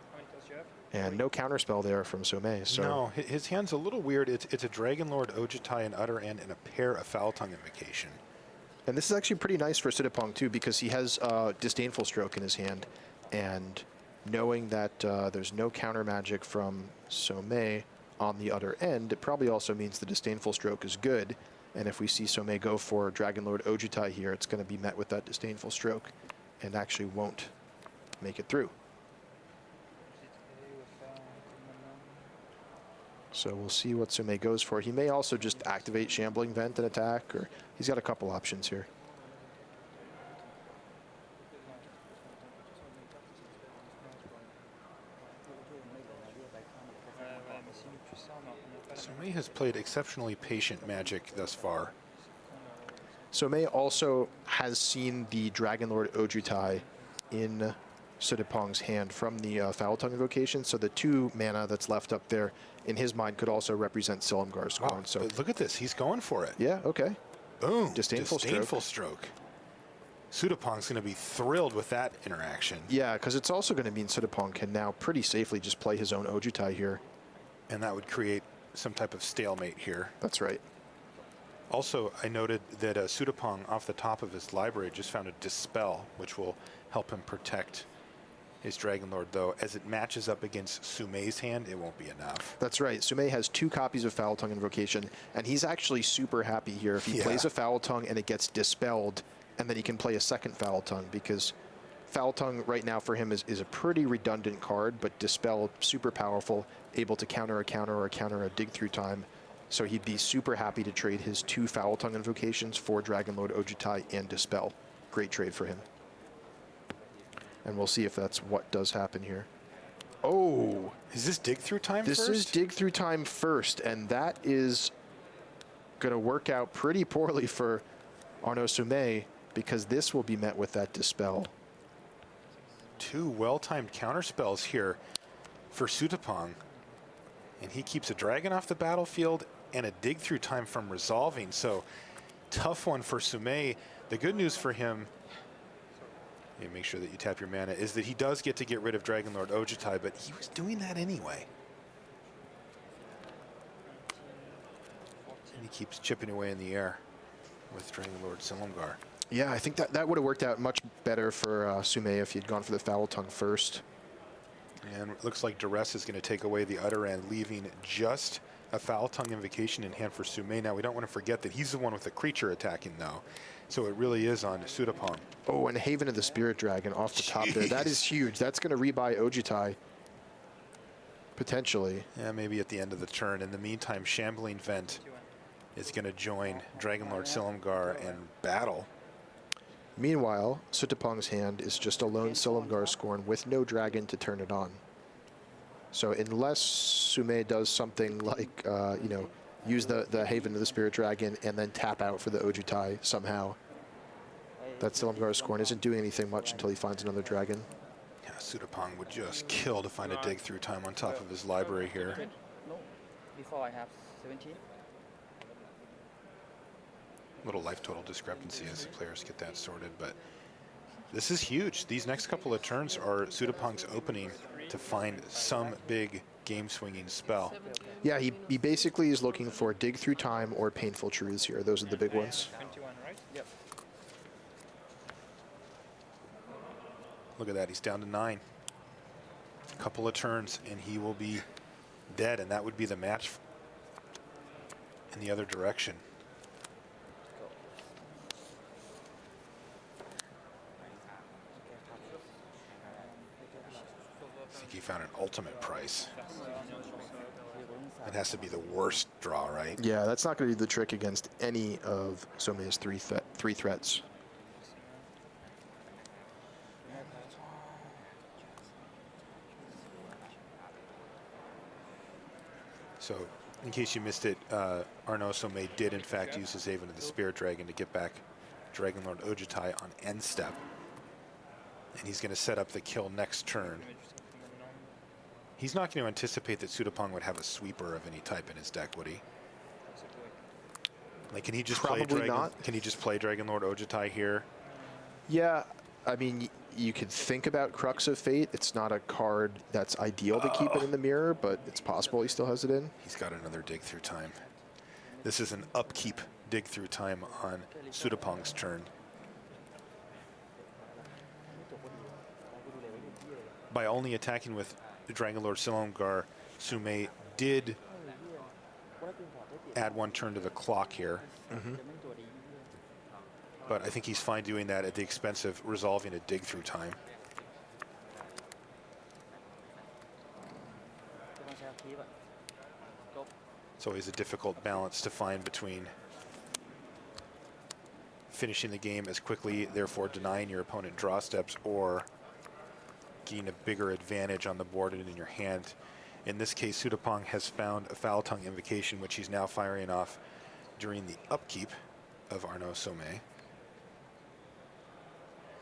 And no counterspell there from Sumei. So No, his hand's a little weird. It's a Dragon Lord Ojutai and Utter End and a pair of Foul Tongue Invocation. And this is actually pretty nice for Sudapong too, because he has Disdainful Stroke in his hand, and knowing that there's no counter magic from Somei on the other end, it probably also means the Disdainful Stroke is good. And if we see Somei go for Dragon Lord Ojutai here, it's going to be met with that Disdainful Stroke, and actually won't make it through. So we'll see what Somei goes for. He may also just activate Shambling Vent and attack, or he's got a couple options here. Somei has played exceptionally patient Magic thus far. Somei also has seen the Dragon Lord Ojutai in Sudapong's hand from the Foul Tongue Invocation, so the 2 mana that's left up there in his mind could also represent Silumgar's Scorn. Wow, So look at this. He's going for it. yeah, okay. Boom. Disdainful Stroke. Sudapong's going to be thrilled with that interaction. Yeah, because it's also going to mean Sudapong can now pretty safely just play his own Ojutai here. And that would create some type of stalemate here. That's right. Also, I noted that Sudapong, off the top of his library, just found a Dispel, which will help him protect his Dragon Lord, though. As it matches up against Sumei's hand, it won't be enough. That's right. Sumei has 2 copies of Foul Tongue Invocation, and he's actually super happy here if he Yeah. plays a Foul Tongue and it gets dispelled, and then he can play a second Foul Tongue, because Foul Tongue right now for him is a pretty redundant card, but Dispel, super powerful, able to counter a counter or counter a Dig Through Time. So he'd be super happy to trade his 2 Foul Tongue Invocations for Dragon Lord Ojutai and Dispel. Great trade for him. And we'll see if that's what does happen here. Oh, Is this Dig Through Time this first? is Dig Through Time first, and that is going to work out pretty poorly for Arnaud Sumei, because this will be met with that Dispel. 2 well-timed counterspells here for Sudapong. And he keeps a dragon off the battlefield and a Dig Through Time from resolving. So, tough one for Sumei. The good news for him, make sure that you tap your mana, is that he does get to get rid of Dragon Lord Ojutai, but he was doing that anyway. And he keeps chipping away in the air with Dragon Lord Silumgar. Yeah, I think that would have worked out much better for Sumei if he'd gone for the Foul Tongue first. And it looks like Duress is going to take away the Utter End, leaving just a Foul Tongue Invocation in hand for Sumei. Now, we don't want to forget that he's the one with the creature attacking, though. So it really is on Sudapong. Oh, and Haven of the Spirit Dragon off the top there. That is huge. That's going to rebuy Ojutai, potentially. Yeah, maybe at the end of the turn. In the meantime, Shambling Vent is going to join Dragon Lord Silumgar and battle. Meanwhile, Sudapong's hand is just a lone Silumgar Scorn with no dragon to turn it on. So unless Sumei does something like, use the Haven of the Spirit Dragon and then tap out for the Ojutai somehow, that Silumgar Scorn isn't doing anything much until he finds another dragon. Yeah, Sudapong would just kill to find a Dig Through Time on top of his library here. No, before I have 17. Little life total discrepancy as the players get that sorted, but this is huge. These next couple of turns are Sudapong's opening to find some big game-swinging spell. Yeah, he basically is looking for Dig Through Time or Painful Truths here. Those are the big ones. 21, right? Yep. Look at that, he's down to 9. Couple of turns and he will be dead, and that would be the match in the other direction. I think he found an ultimate price. It has to be the worst draw, right? Yeah, that's not going to do the trick against any of Somei's three threats. So, in case you missed it, Arnaud Sommet did in fact use his Haven of the Spirit Dragon to get back Dragon Lord Ojutai on end step. And he's going to set up the kill next turn. He's not going to anticipate that Sudapong would have a sweeper of any type in his deck, would he? Like, can he just play Probably Dragon? not. Can he just play Dragon Lord Ojutai here? Yeah, I mean, you could think about Crux of Fate. It's not a card that's ideal to keep it in the mirror, but it's possible he still has it in. He's got another dig through time. This is an upkeep dig through time on Sudapong's turn. By only attacking with the Dragon Lord Silumgar, Sume did add one turn to the clock here. But I think he's fine doing that at the expense of resolving a dig through time. It's always a difficult balance to find between finishing the game as quickly, therefore denying your opponent draw steps, or getting a bigger advantage on the board and in your hand. In this case, Sudapong has found a Foul Tongue Invocation, which he's now firing off during the upkeep of Arnaud Sommet.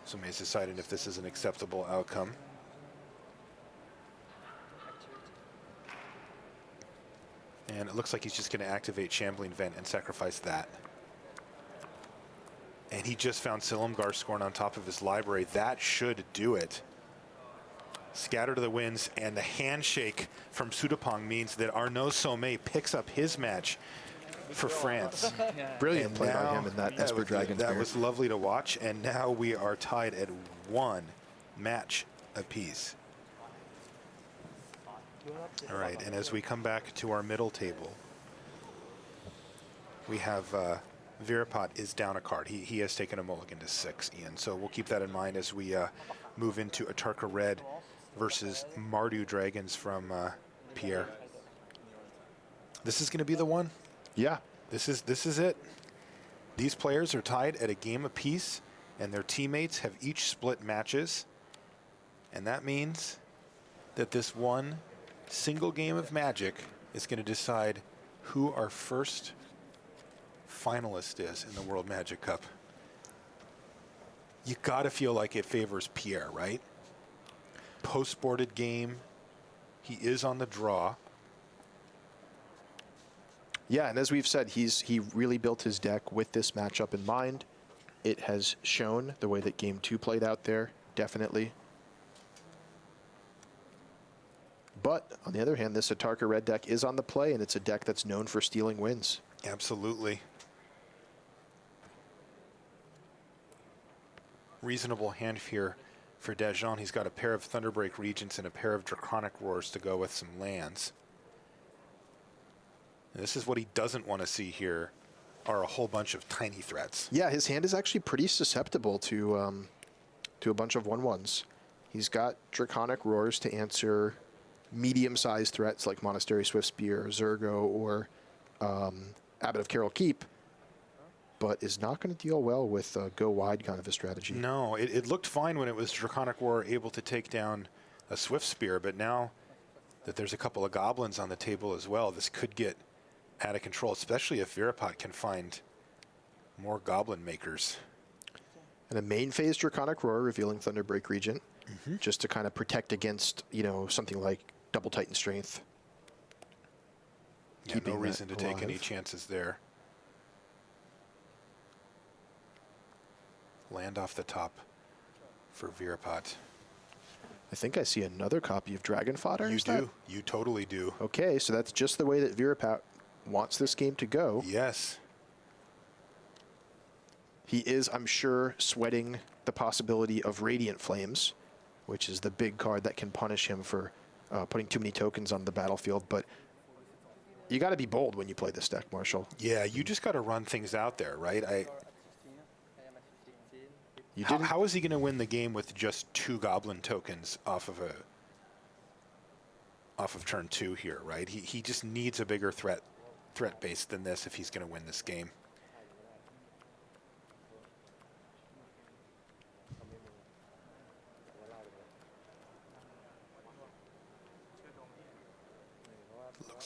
Sommet's deciding if this is an acceptable outcome. And it looks like he's just going to activate Shambling Vent and sacrifice that. And he just found Silumgar Scorn on top of his library. That should do it. Scatter to the winds, and the handshake from Sudapong means that Arnaud Sommet picks up his match for France. Brilliant And play by now- him in that yeah, Esper Dragon That Spirit. was lovely to watch, and now we are tied at 1 match apiece. All right, and as we come back to our middle table, we have Virapot is down a card. He has taken a mulligan to 6, Ian. So we'll keep that in mind as we move into Atarka Red versus Mardu Dragons from Pierre. This is going to be the one. Yeah, This is it. These players are tied at a game apiece, and their teammates have each split matches. And that means that this one single game of Magic is going to decide who our first finalist is in the World Magic Cup. You got to feel like it favors Pierre, right? Post-boarded game. He is on the draw. yeah, and as we've said, he really built his deck with this matchup in mind. It has shown the way that Game 2 played out there, definitely. But on the other hand, this Atarka Red deck is on the play, and it's a deck that's known for stealing wins. Absolutely. Reasonable hand here for Dajon. He's got a pair of Thunderbreak Regents and a pair of Draconic Roars to go with some lands. And this is what he doesn't want to see here, are a whole bunch of tiny threats. Yeah, his hand is actually pretty susceptible to a bunch of 1/1s. He's got Draconic Roars to answer medium-sized threats like Monastery Swiftspear, Zergo, or Abbot of Carroll Keep, but is not going to deal well with go wide kind of a strategy. No, it looked fine when it was Draconic Roar able to take down a Swiftspear, but now that there's a couple of goblins on the table as well, this could get out of control, especially if Virapot can find more goblin makers. And a main phase Draconic Roar revealing Thunderbreak Regent, just to kind of protect against, something like Double Titan Strength. Yeah, Keeping no reason to that take any alive. chances there. Land off the top for Virapot. I think I see another copy of Dragon Fodder. You is that- do. You totally do. Okay, so that's just the way that Virapot wants this game to go. Yes. He is, I'm sure, sweating the possibility of Radiant Flames, which is the big card that can punish him for putting too many tokens on the battlefield. But you got to be bold when you play this deck, Marshall. Yeah, you just got to run things out there, right? You How, didn't. how is he going to win the game with just 2 goblin tokens off of turn 2 here, right? He just needs a bigger threat base than this if he's going to win this game.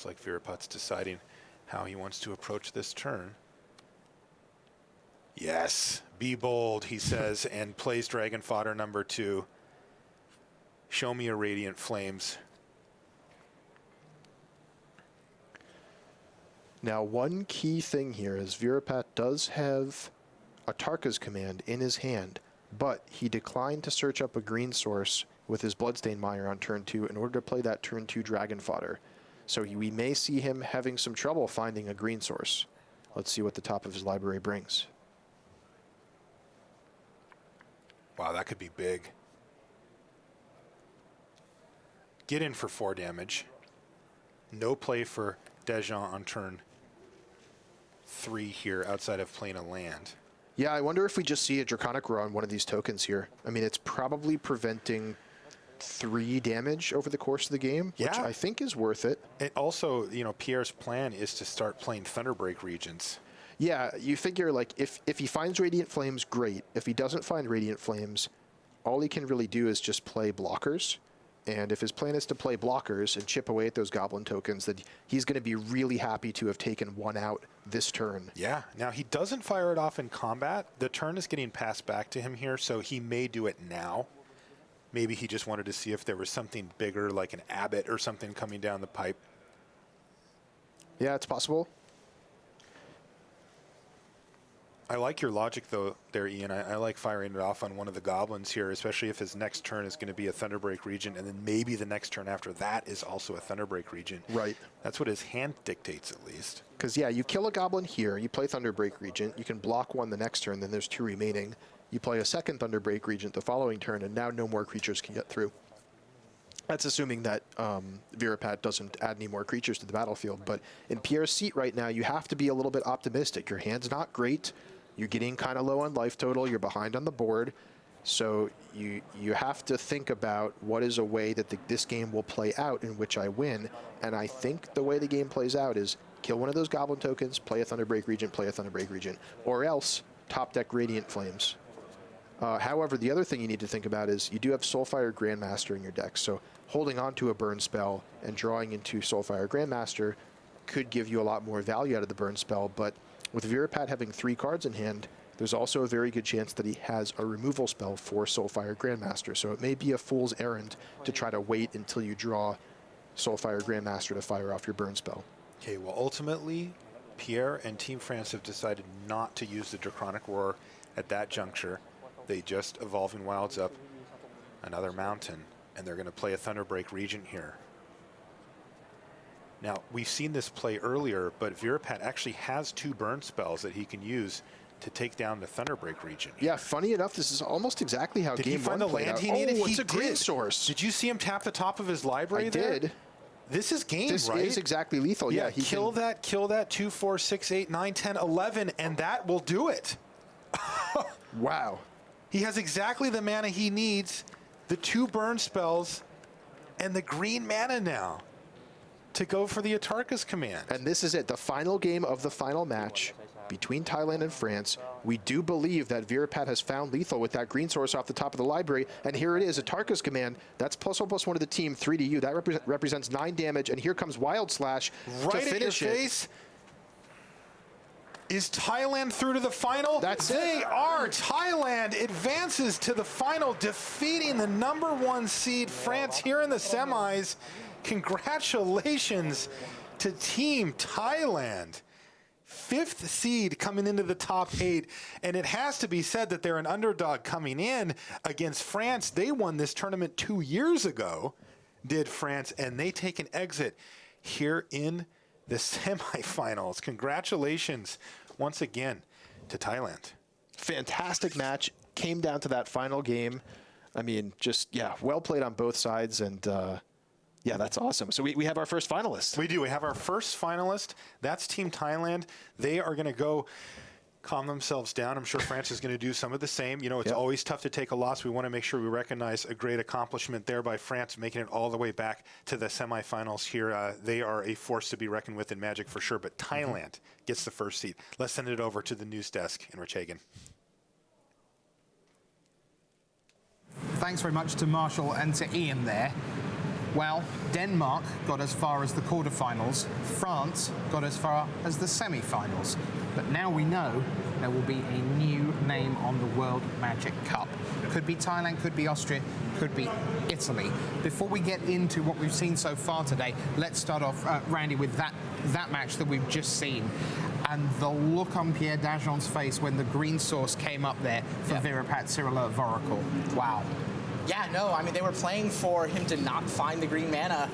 Looks like Virapat's deciding how he wants to approach this turn. Yes, be bold, he says, and plays Dragon Fodder number 2. Show me a Radiant Flames. Now, one key thing here is Virapat does have Atarka's command in his hand, but he declined to search up a green source with his Bloodstained Mire on turn 2 in order to play that turn 2 Dragon Fodder. So we may see him having some trouble finding a green source. Let's see what the top of his library brings. Wow, that could be big. Get in for 4 damage. No play for Dejan on turn 3 here outside of playing a land. Yeah, I wonder if we just see a Draconic Roar on one of these tokens here. I mean, it's probably preventing 3 damage over the course of the game, which I think is worth it. And also, you know, Pierre's plan is to start playing Thunderbreak Regents. Yeah, you figure, like, if he finds Radiant Flames, great. If he doesn't find Radiant Flames, all he can really do is just play blockers. And if his plan is to play blockers and chip away at those Goblin tokens, then he's going to be really happy to have taken 1 out this turn. Yeah. Now, he doesn't fire it off in combat. The turn is getting passed back to him here, so he may do it now. Maybe he just wanted to see if there was something bigger, like an Abbot or something coming down the pipe. Yeah, it's possible. I like your logic, though, there, Ian. I like firing it off on one of the Goblins here, especially if his next turn is going to be a Thunderbreak Regent, and then maybe the next turn after that is also a Thunderbreak Regent. Right. That's what his hand dictates, at least. Because, yeah, you kill a Goblin here, you play Thunderbreak Regent, you can block 1 the next turn, then there's 2 remaining. You play a second Thunderbreak Regent the following turn, and now no more creatures can get through. That's assuming that Virapat doesn't add any more creatures to the battlefield. But in Pierre's seat right now, you have to be a little bit optimistic. Your hand's not great. You're getting kind of low on life total. You're behind on the board. So you have to think about what is a way that this game will play out in which I win. And I think the way the game plays out is kill one of those Goblin tokens, play a Thunderbreak Regent, play a Thunderbreak Regent, or else top deck Radiant Flames. However, the other thing you need to think about is you do have Soulfire Grandmaster in your deck. So holding on to a burn spell and drawing into Soulfire Grandmaster could give you a lot more value out of the burn spell. But with Virapat having 3 cards in hand, there's also a very good chance that he has a removal spell for Soulfire Grandmaster. So it may be a fool's errand to try to wait until you draw Soulfire Grandmaster to fire off your burn spell. Okay, well, ultimately, Pierre and Team France have decided not to use the Draconic Roar at that juncture. They just Evolving Wilds up another mountain, and they're going to play a Thunderbreak Regent here. Now, we've seen this play earlier, but Virapat actually has 2 burn spells that he can use to take down the Thunderbreak Regent. Yeah, funny enough, this is almost exactly how Did game he find 1 the played land out. he needed? Oh, it's He a green did. source. Did you see him tap the top of his library I there? did. This is game, This right? is exactly lethal. Yeah, he kill can, that, 2, 4, 6, 8, 9, 10, 11, and that will do it. Wow. He has exactly the mana he needs, the 2 burn spells, and the green mana now to go for the Atarka's command. And this is it, the final game of the final match between Thailand and France. We do believe that Virapat has found lethal with that green source off the top of the library. And here it is, Atarka's command. That's +1/+1 of the team, 3 to you. That represents 9 damage. And here comes Wild Slash Right to at your finish it. face. Is Thailand through to the final? That's they it. are. Thailand advances to the final, defeating the #1 seed France here in the semis. Congratulations to Team Thailand. 5th seed coming into the top 8, and it has to be said that they're an underdog coming in against France. They won this tournament 2 years ago, did France, and they take an exit here in the semifinals. Congratulations once again to Thailand. Fantastic match. Came down to that final game. I mean, just, yeah, well played on both sides. And, yeah, that's awesome. So we have our first finalist. We do. We have our first finalist. That's Team Thailand. They are going to go calm themselves down. I'm sure France is going to do some of the same. You know, it's always tough to take a loss. We want to make sure we recognize a great accomplishment there by France, making it all the way back to the semifinals here. They are a force to be reckoned with in Magic for sure, but Thailand gets the first seat. Let's send it over to the news desk in Richagan. Thanks very much to Marshall and to Ian there. Well, Denmark got as far as the quarterfinals. France got as far as the semi-finals. But now we know there will be a new name on the World Magic Cup. Could be Thailand, could be Austria, could be Italy. Before we get into what we've seen so far today, let's start off, Randy, with that match that we've just seen. And the look on Pierre Dajon's face when the green sauce came up there for Virapat Sirila Vorakul. Wow. Yeah, no, I mean, they were playing for him to not find the green mana.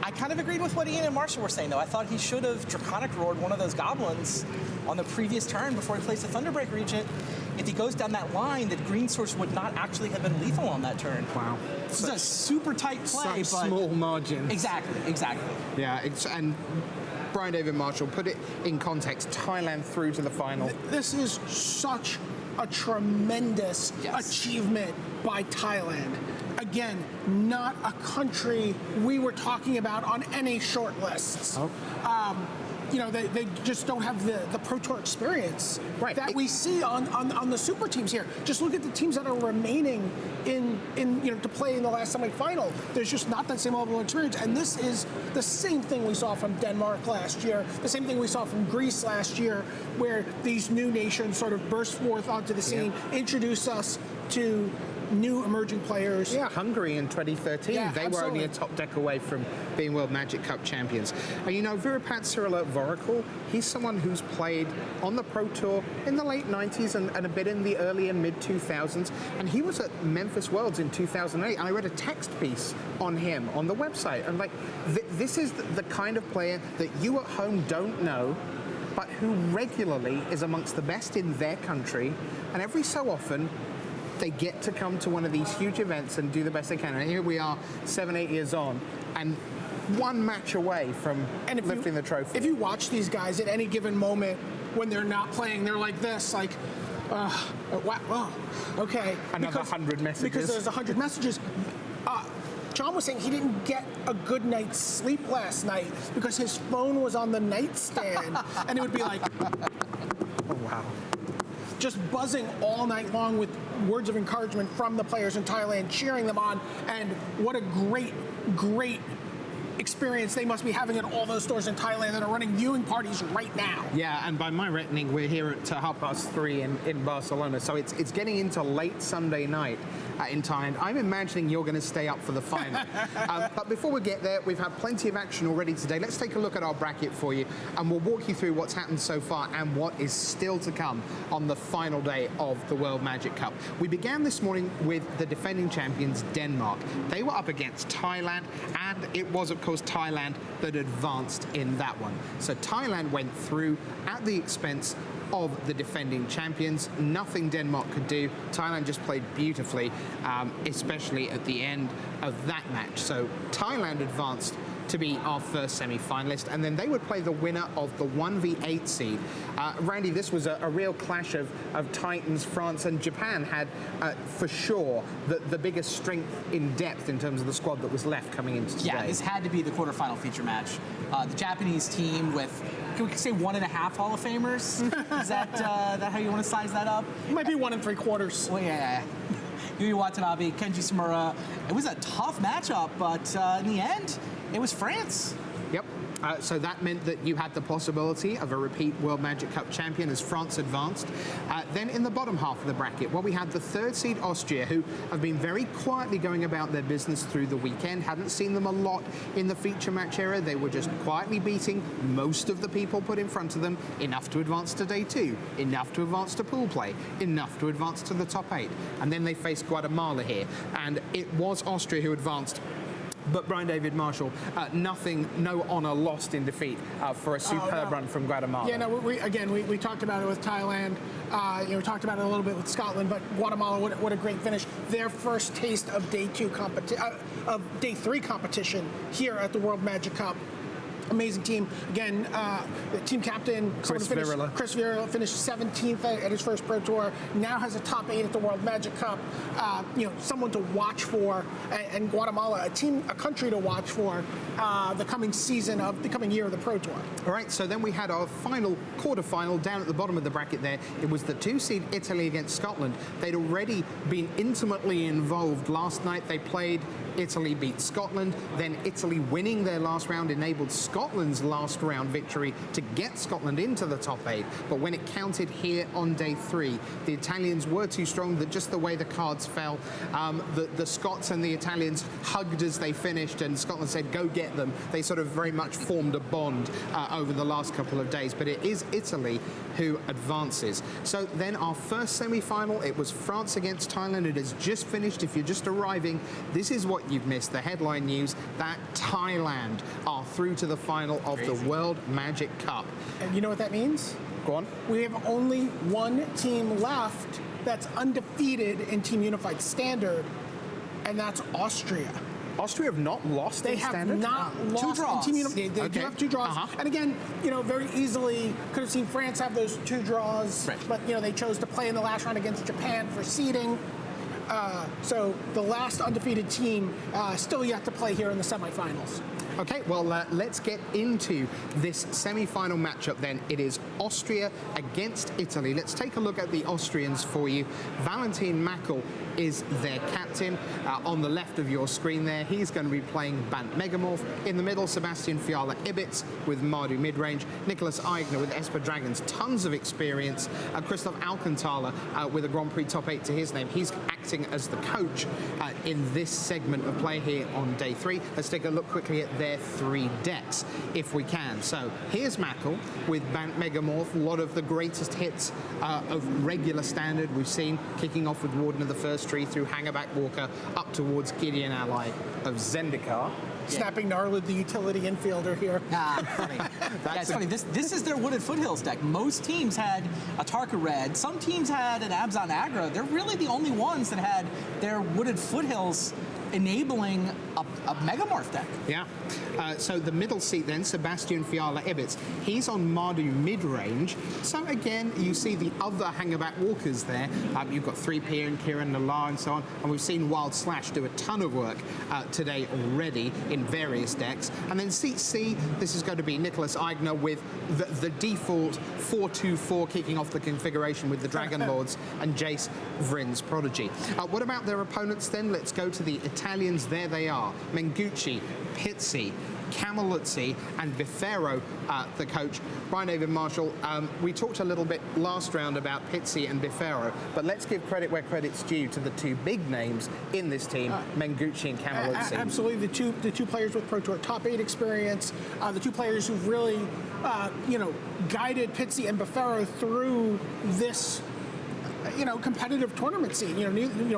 I kind of agreed with what Ian and Marshall were saying, though. I thought he should have Draconic Roared one of those goblins on the previous turn before he placed the Thunderbreak Regent. If he goes down that line, that green source would not actually have been lethal on that turn. Wow. This is a super tight play, Such but small margin. Exactly. Yeah, and Brian David Marshall, put it in context, Thailand through to the final. This is such a tremendous achievement by Thailand. Again, not a country we were talking about on any short lists. Oh. They just don't have the Pro Tour experience that we see on the super teams here. Just look at the teams that are remaining in to play in the last semifinal. There's just not that same level of experience, and this is the same thing we saw from Denmark last year, the same thing we saw from Greece last year, where these new nations sort of burst forth onto the scene, introduce us to new emerging players. Yeah, Hungary in 2013, they were only a top deck away from being World Magic Cup champions. And Virapat Sirila Vorakul, he's someone who's played on the Pro Tour in the late 90s and a bit in the early and mid 2000s. And he was at Memphis Worlds in 2008, and I read a text piece on him on the website. And this is the kind of player that you at home don't know, but who regularly is amongst the best in their country. And every so often, they get to come to one of these huge events and do the best they can. And here we are, 7-8 years on, and one match away from lifting the trophy. If you watch these guys at any given moment when they're not playing, they're like this, like, wow, okay. Another 100 messages. Because there's 100 messages. John was saying he didn't get a good night's sleep last night because his phone was on the nightstand, and it would be like, oh, wow. Just buzzing all night long with words of encouragement from the players in Thailand, cheering them on, and what a great experience they must be having at all those stores in Thailand that are running viewing parties right now. Yeah, and by my reckoning, we're here at 3:30 in Barcelona, so it's getting into late Sunday night in Thailand. I'm imagining you're going to stay up for the final. But before we get there, we've had plenty of action already today. Let's take a look at our bracket for you, and we'll walk you through what's happened so far and what is still to come on the final day of the World Magic Cup. We began this morning with the defending champions, Denmark. They were up against Thailand, and it was, of course, Thailand that advanced in that one. So Thailand went through at the expense of the defending champions. Nothing Denmark could do. Thailand just played beautifully, especially at the end of that match. So Thailand advanced to be our first semi-finalist, and then they would play the winner of the 1v8 seed. Randy, this was a real clash of titans. France and Japan had, for sure, the biggest strength in depth in terms of the squad that was left coming into today. Yeah, this had to be the quarterfinal feature match. The Japanese team with, can we say 1.5 Hall of Famers? Is that how you want to size that up? It might be 1 3/4. Well, yeah. Yui Watanabe, Kenji Samura. It was a tough matchup, but in the end, it was France. Yep. So that meant that you had the possibility of a repeat World Magic Cup champion as France advanced. Then in the bottom half of the bracket, we had the third seed Austria, who have been very quietly going about their business through the weekend. Hadn't seen them a lot in the feature match era. They were just quietly beating most of the people put in front of them, enough to advance to day 2, enough to advance to pool play, enough to advance to the top 8. And then they faced Guatemala here. And it was Austria who advanced. But Brian David Marshall, no honor lost in defeat for a superb run from Guatemala. Yeah, no, we talked about it with Thailand. We talked about it a little bit with Scotland, but Guatemala, what a great finish. Their first taste of day 3 competition here at the World Magic Cup. amazing team. Again, the team captain, Chris Virila finished 17th at his first Pro Tour. Now has a top 8 at the World Magic Cup. Someone to watch for, and Guatemala, a country to watch for the coming year of the Pro Tour. All right, so then we had our final quarterfinal down at the bottom of the bracket there. It was the 2-seed Italy against Scotland. They'd already been intimately involved last night. They played, Italy beat Scotland, then Italy winning their last round enabled Scotland's last round victory to get Scotland into the top 8. But when it counted here on day 3, the Italians were too strong, that just the way the cards fell, the Scots and the Italians hugged as they finished, and Scotland said, go get them. They sort of very much formed a bond over the last couple of days, but it is Italy who advances. So then our first semi-final, it was France against Thailand. It has just finished. If you're just arriving, this is what you've missed, the headline news, that Thailand are through to the final of the World Magic Cup. And you know what that means? Go on. We have only one team left that's undefeated in Team Unified Standard, and that's Austria. Austria have not lost They in have standard? not lost 2 draws. in Team Unified. They do have 2 draws. And again, very easily could have seen France have those 2 draws, but they chose to play in the last round against Japan for seeding. So the last undefeated team still yet to play here in the semifinals. Okay, well, let's get into this semi-final matchup then. It is Austria against Italy. Let's take a look at the Austrians for you. Valentin Mackel is their captain. On the left of your screen there, he's going to be playing Bant Megamorph. In the middle, Sebastian Fiala-Ibitz with Mardu midrange. Nicholas Eigner with Esper Dragons, tons of experience. Christoph Alcantara with a Grand Prix top 8 to his name. He's acting as the coach in this segment of play here on day 3. Let's take a look quickly at their 3 decks, if we can. So here's Mackel with Bant Megamorph, a lot of the greatest hits of regular standard we've seen, kicking off with Warden of the First Tree through Hangerback Walker up towards Gideon Ally of Zendikar. Snapping Gnarlid, the utility infielder here. Funny. It's funny. This is their Wooded Foothills deck. Most teams had a Tarka Red. Some teams had an Abzan Aggro. They're really the only ones that had their Wooded Foothills enabling a Megamorph deck. Yeah. So the middle seat then, Sebastian Fiala-Ibitz. He's on Mardu mid-range. So again, you see the other Hangerback Walkers there. You've got 3P and Kieran Nala and so on. And we've seen Wild Slash do a ton of work today already in various decks. And then seat C, this is going to be Nicholas Eigner with the default 4-2-4 kicking off the configuration with the Dragon Lords and Jace Vryn's Prodigy. What about their opponents then? Let's go to the Italians. There they are. Mengucci, Pizzi, Camiluzzi and Bifero, the coach. Brian David Marshall, we talked a little bit last round about Pizzi and Bifero, but let's give credit where credit's due to the 2 big names in this team, Mengucci and Camiluzzi. Absolutely, the two players with Pro Tour top 8 experience, the 2 players who've really, guided Pizzi and Bifero through this competitive tournament scene.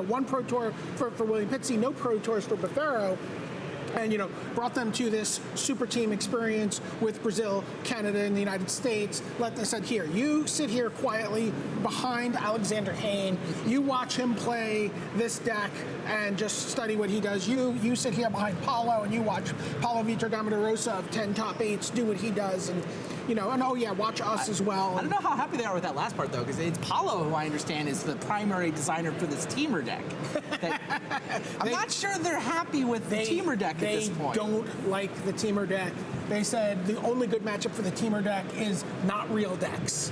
One Pro Tour for William Pizzi, no Pro Tours for Bifero. And brought them to this super team experience with Brazil, Canada, and the United States. Let them said, here, you sit here quietly behind Alexander Hayne. You watch him play this deck and just study what he does. You sit here behind Paulo and you watch Paulo Vitor Damarosa of 10 top 8s do what he does. And watch us as well. I don't know how happy they are with that last part, though, because it's Paulo, who I understand is the primary designer for this Teamer deck. I'm not sure they're happy with the Teamer deck at this point. They don't like the Teamer deck. They said the only good matchup for the Teamer deck is not real decks.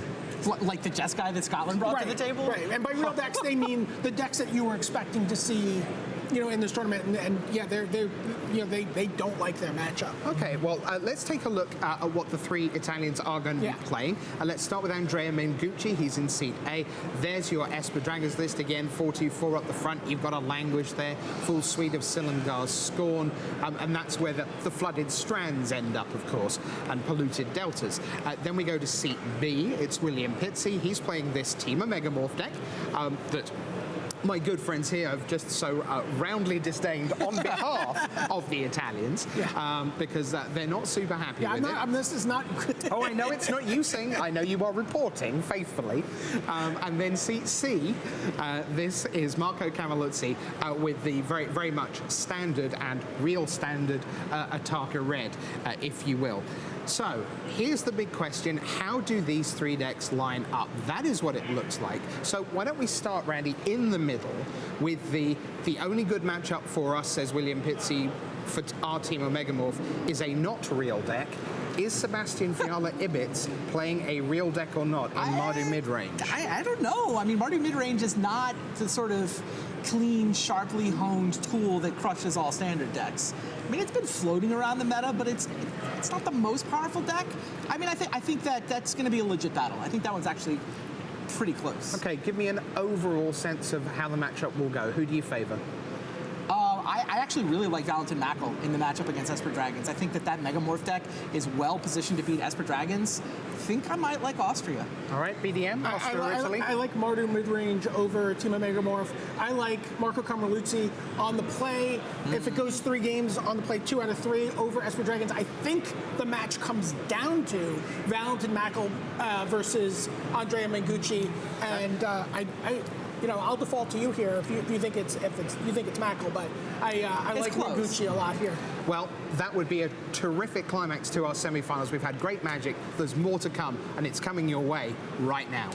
Like the Jess guy that Scotland brought to the table? Right, and by real decks, they mean the decks that you were expecting to see in this tournament, and they don't like their matchup. Okay, well, let's take a look at what the 3 Italians are going to be playing. Let's start with Andrea Mengucci. He's in seat A. There's your Esper Dragons list again, 4-2-4 up the front. You've got a Language there, full suite of Silumgar's Scorn, and that's where the Flooded Strands end up, of course, and Polluted Deltas. Then we go to seat B. It's William Pizzi. He's playing this Teamer Megamorph deck that my good friends here have just so roundly disdained on behalf of the Italians because they're not super happy with it. This is not. Oh, I know it's not you saying. I know you are reporting faithfully. And then C, this is Marco Cavaluzzi with the very much standard and real standard Ataka red, if you will. So here's the big question: how do these three decks line up? That is what it looks like. So why don't we start, Randy, in the middle with the only good matchup for us, says William Pizzi, for our team of Megamorph, is a not real deck. Is Sebastian Fiala Ibitz playing a real deck or not in Mardu midrange? I don't know. I mean, Mardu midrange is not the sort of clean, sharply honed tool that crushes all standard decks. I mean, it's been floating around the meta, but it's not the most powerful deck. I mean, I think that's going to be a legit battle. I think that one's actually pretty close. Okay, give me an overall sense of how the matchup will go. Who do you favor? I actually really like Valentin Mackel in the matchup against Esper Dragons. I think that Megamorph deck is well positioned to beat Esper Dragons. I think I might like Austria. All right, BDM, Austria, Italy. I like Mardu midrange over Team of Megamorph. I like Marco Camerluzzi on the play. If it goes 3 games on the play, 2 out of 3 over Esper Dragons, I think the match comes down to Valentin Mackel versus Andrea Mengucci, and I'll default to you here if you think it's Mackel, but I like Mengucci a lot here. Well, that would be a terrific climax to our semifinals. We've had great magic. There's more to come, and it's coming your way right now.